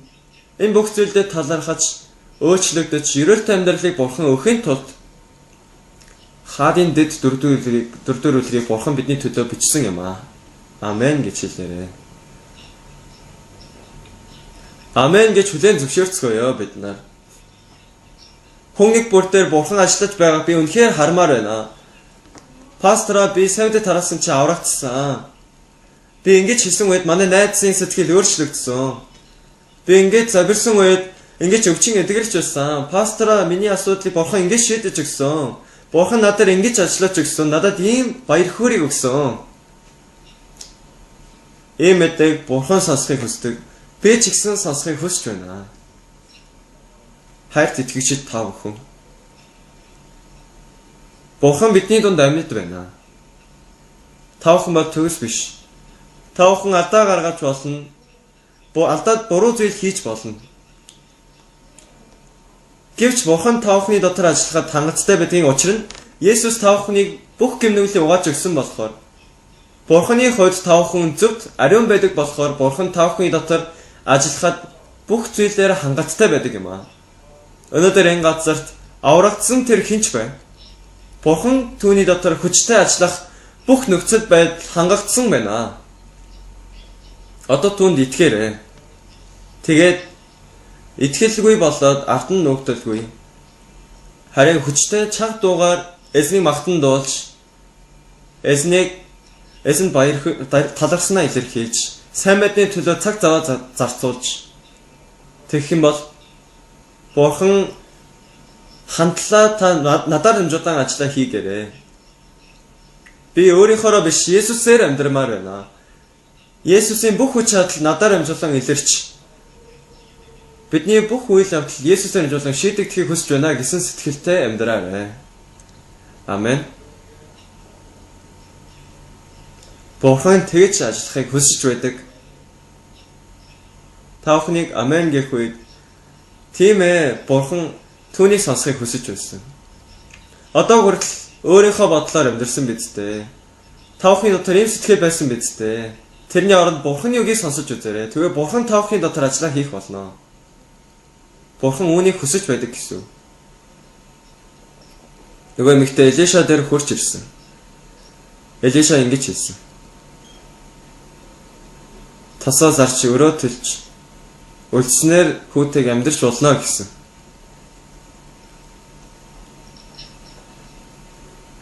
Энэ бүх зүйлдээ талархаж, өөрчлөгдөж, ерөөлтэй амьдралыг Бурхан өгөхийн тулд хаадын дэд 4-р үлгийг Бурхан бидний төлөө бичсэн юм аа. Амен гэж хэлээрэй. Амен гэж хүлээн зөвшөөрцгөөё бид нар. Хүн нэг бүр дээр Бурхан ажиллаж байгааг би үнэхээр хармаар байна. Пастораа би савьд тараасан чи аврагдсан. Би ингэж хэлсэн үед манай найзын сэтгэл өөрчлөгдсөн. Би ингэж забирсан үед ингэж өвчин эдгэрч байсан. Пастораа миний асуудлыг Бурхан ингэж шийдэж өгсөн. Бурхан надад ингэж ажиллаж өгсөн. Надад ийм баяр хөөргийг өгсөн. Ийм мэдээг Бурхан сонсохыг хүсдэг. Би ч ихсэн сонсохыг хүсэж байна. Хайрт итгэгчид та бүхэн. Бурхан бидний дунд амьд байна. Та бүхэн бол төгс биш. Та бүхэн алдаа гаргаж болно. Алдаад буруу зүйл хийж болно. Гэвч Бурхан та бүхний дотор ажиллахад хангалттай байдгийн учир нь Есүс та бүхнийг бүх гэмнүглийг угааж өгсөн болохоор Бурханы хувьд та бүхэн зөвхт ариун байдаг болохоор Бурхан та бүхний дотор ажиллахад бүх зүйлээр хангалттай байдаг юм аа. Өнөөдөр энэ газарт аврагдсан тэр хинч бай. Бурхан түүний дотор хүчтэй ажиллах бүх нөхцөл байдал хангагдсан байна. Одоо түүнд итгээрэй. Тэгээд итгэлгүй болоод ард нь нүгдэлгүй. Харин хүчтэй чанга дуугаар эзнийг магтан дуулж, эзэн баяр талархснаа илэрхийлж, сайн мэдний төлөө цаг зав зарцуулж. Тэгэх юм бол Бурхан хандлаа та надаар хэмжүүлэн ажиллаа хийгээрэй. Би өөрийнхоороо биш Есүсээр амьдрмаар байна. Есүсийн бүх хүч чадал надаар хэмжүүлэн илэрч Бидний бүх үйл явдал Есүсээр хэмжүүлэн шийдэгдэхийг хүсэж байна гэсэн сэтгэлтэй амьдраарай. Амен. Бурхан тэгж ажиллахыг хүсэж байдаг. Та бүхнийг амен гэх үед тийм ээ, Бурхан түүнийг сонсохыг хүсэж байсан. Одоо хүртэл өөрийнхөө бодлоор амьдэрсэн бидтэй. Та бүхний дотор ийм сэтгэл байсан бидтэй. Тэрний оронд Бурханы үгийг сонсож үзээрэй. Тэгээ Бурхан та бүхний дотор ажиллаа хийх болно. Бурхан үүнийг хүсэж байдаг гэсэн. Нөгөө эмэгтэй Элиша дээр хурж ирсэн. Элиша ингэж хэлсэн. Тасаа зарч өрөө төлж үлдснээр хүүтэйг амьдрч болно гэсэн.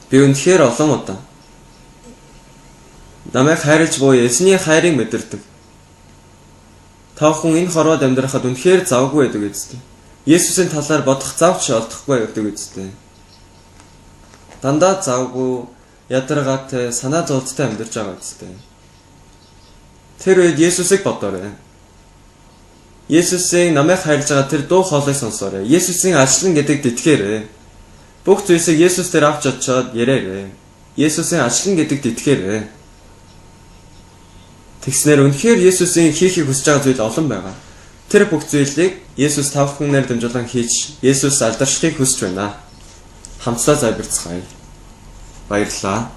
Би үнэхээр олон удаа намайг хайрлаж буй эзний хайрыг мэдэрдэг. Та бүхэн энэ хорвоод амьдрахад үнэхээр завгүй байдаг үстэй. Есүсийн талаар бодох завч олдохгүй байдаг үстэй. Дандаа завгүй, ядаргаатай, санаа зовдтой амьдарч байгаа үстэй. Тэр үед Есүсийг бодоорой. Есүсийн намайг хайрлаж байгаа тэр дуу хоолойг сонсоорой. Есүсийн ачлан гэдэгт итгээрэй. Бүх зүйлсийг Есүс дээр авч очиод ярээрэй. Есүсийн ачлан гэдэгт итгээрэй. Тэгснээр үнэхээр Есүсийн хийхийг хүсэж байгаа зүйл олон байгаа. Тэр бүх зүйлийг Есүс та бүхнээр дамжуулан хийж, Есүс алдаршихыг хүсэж байна. Хамтдаа залбирцгаая. Баярлалаа.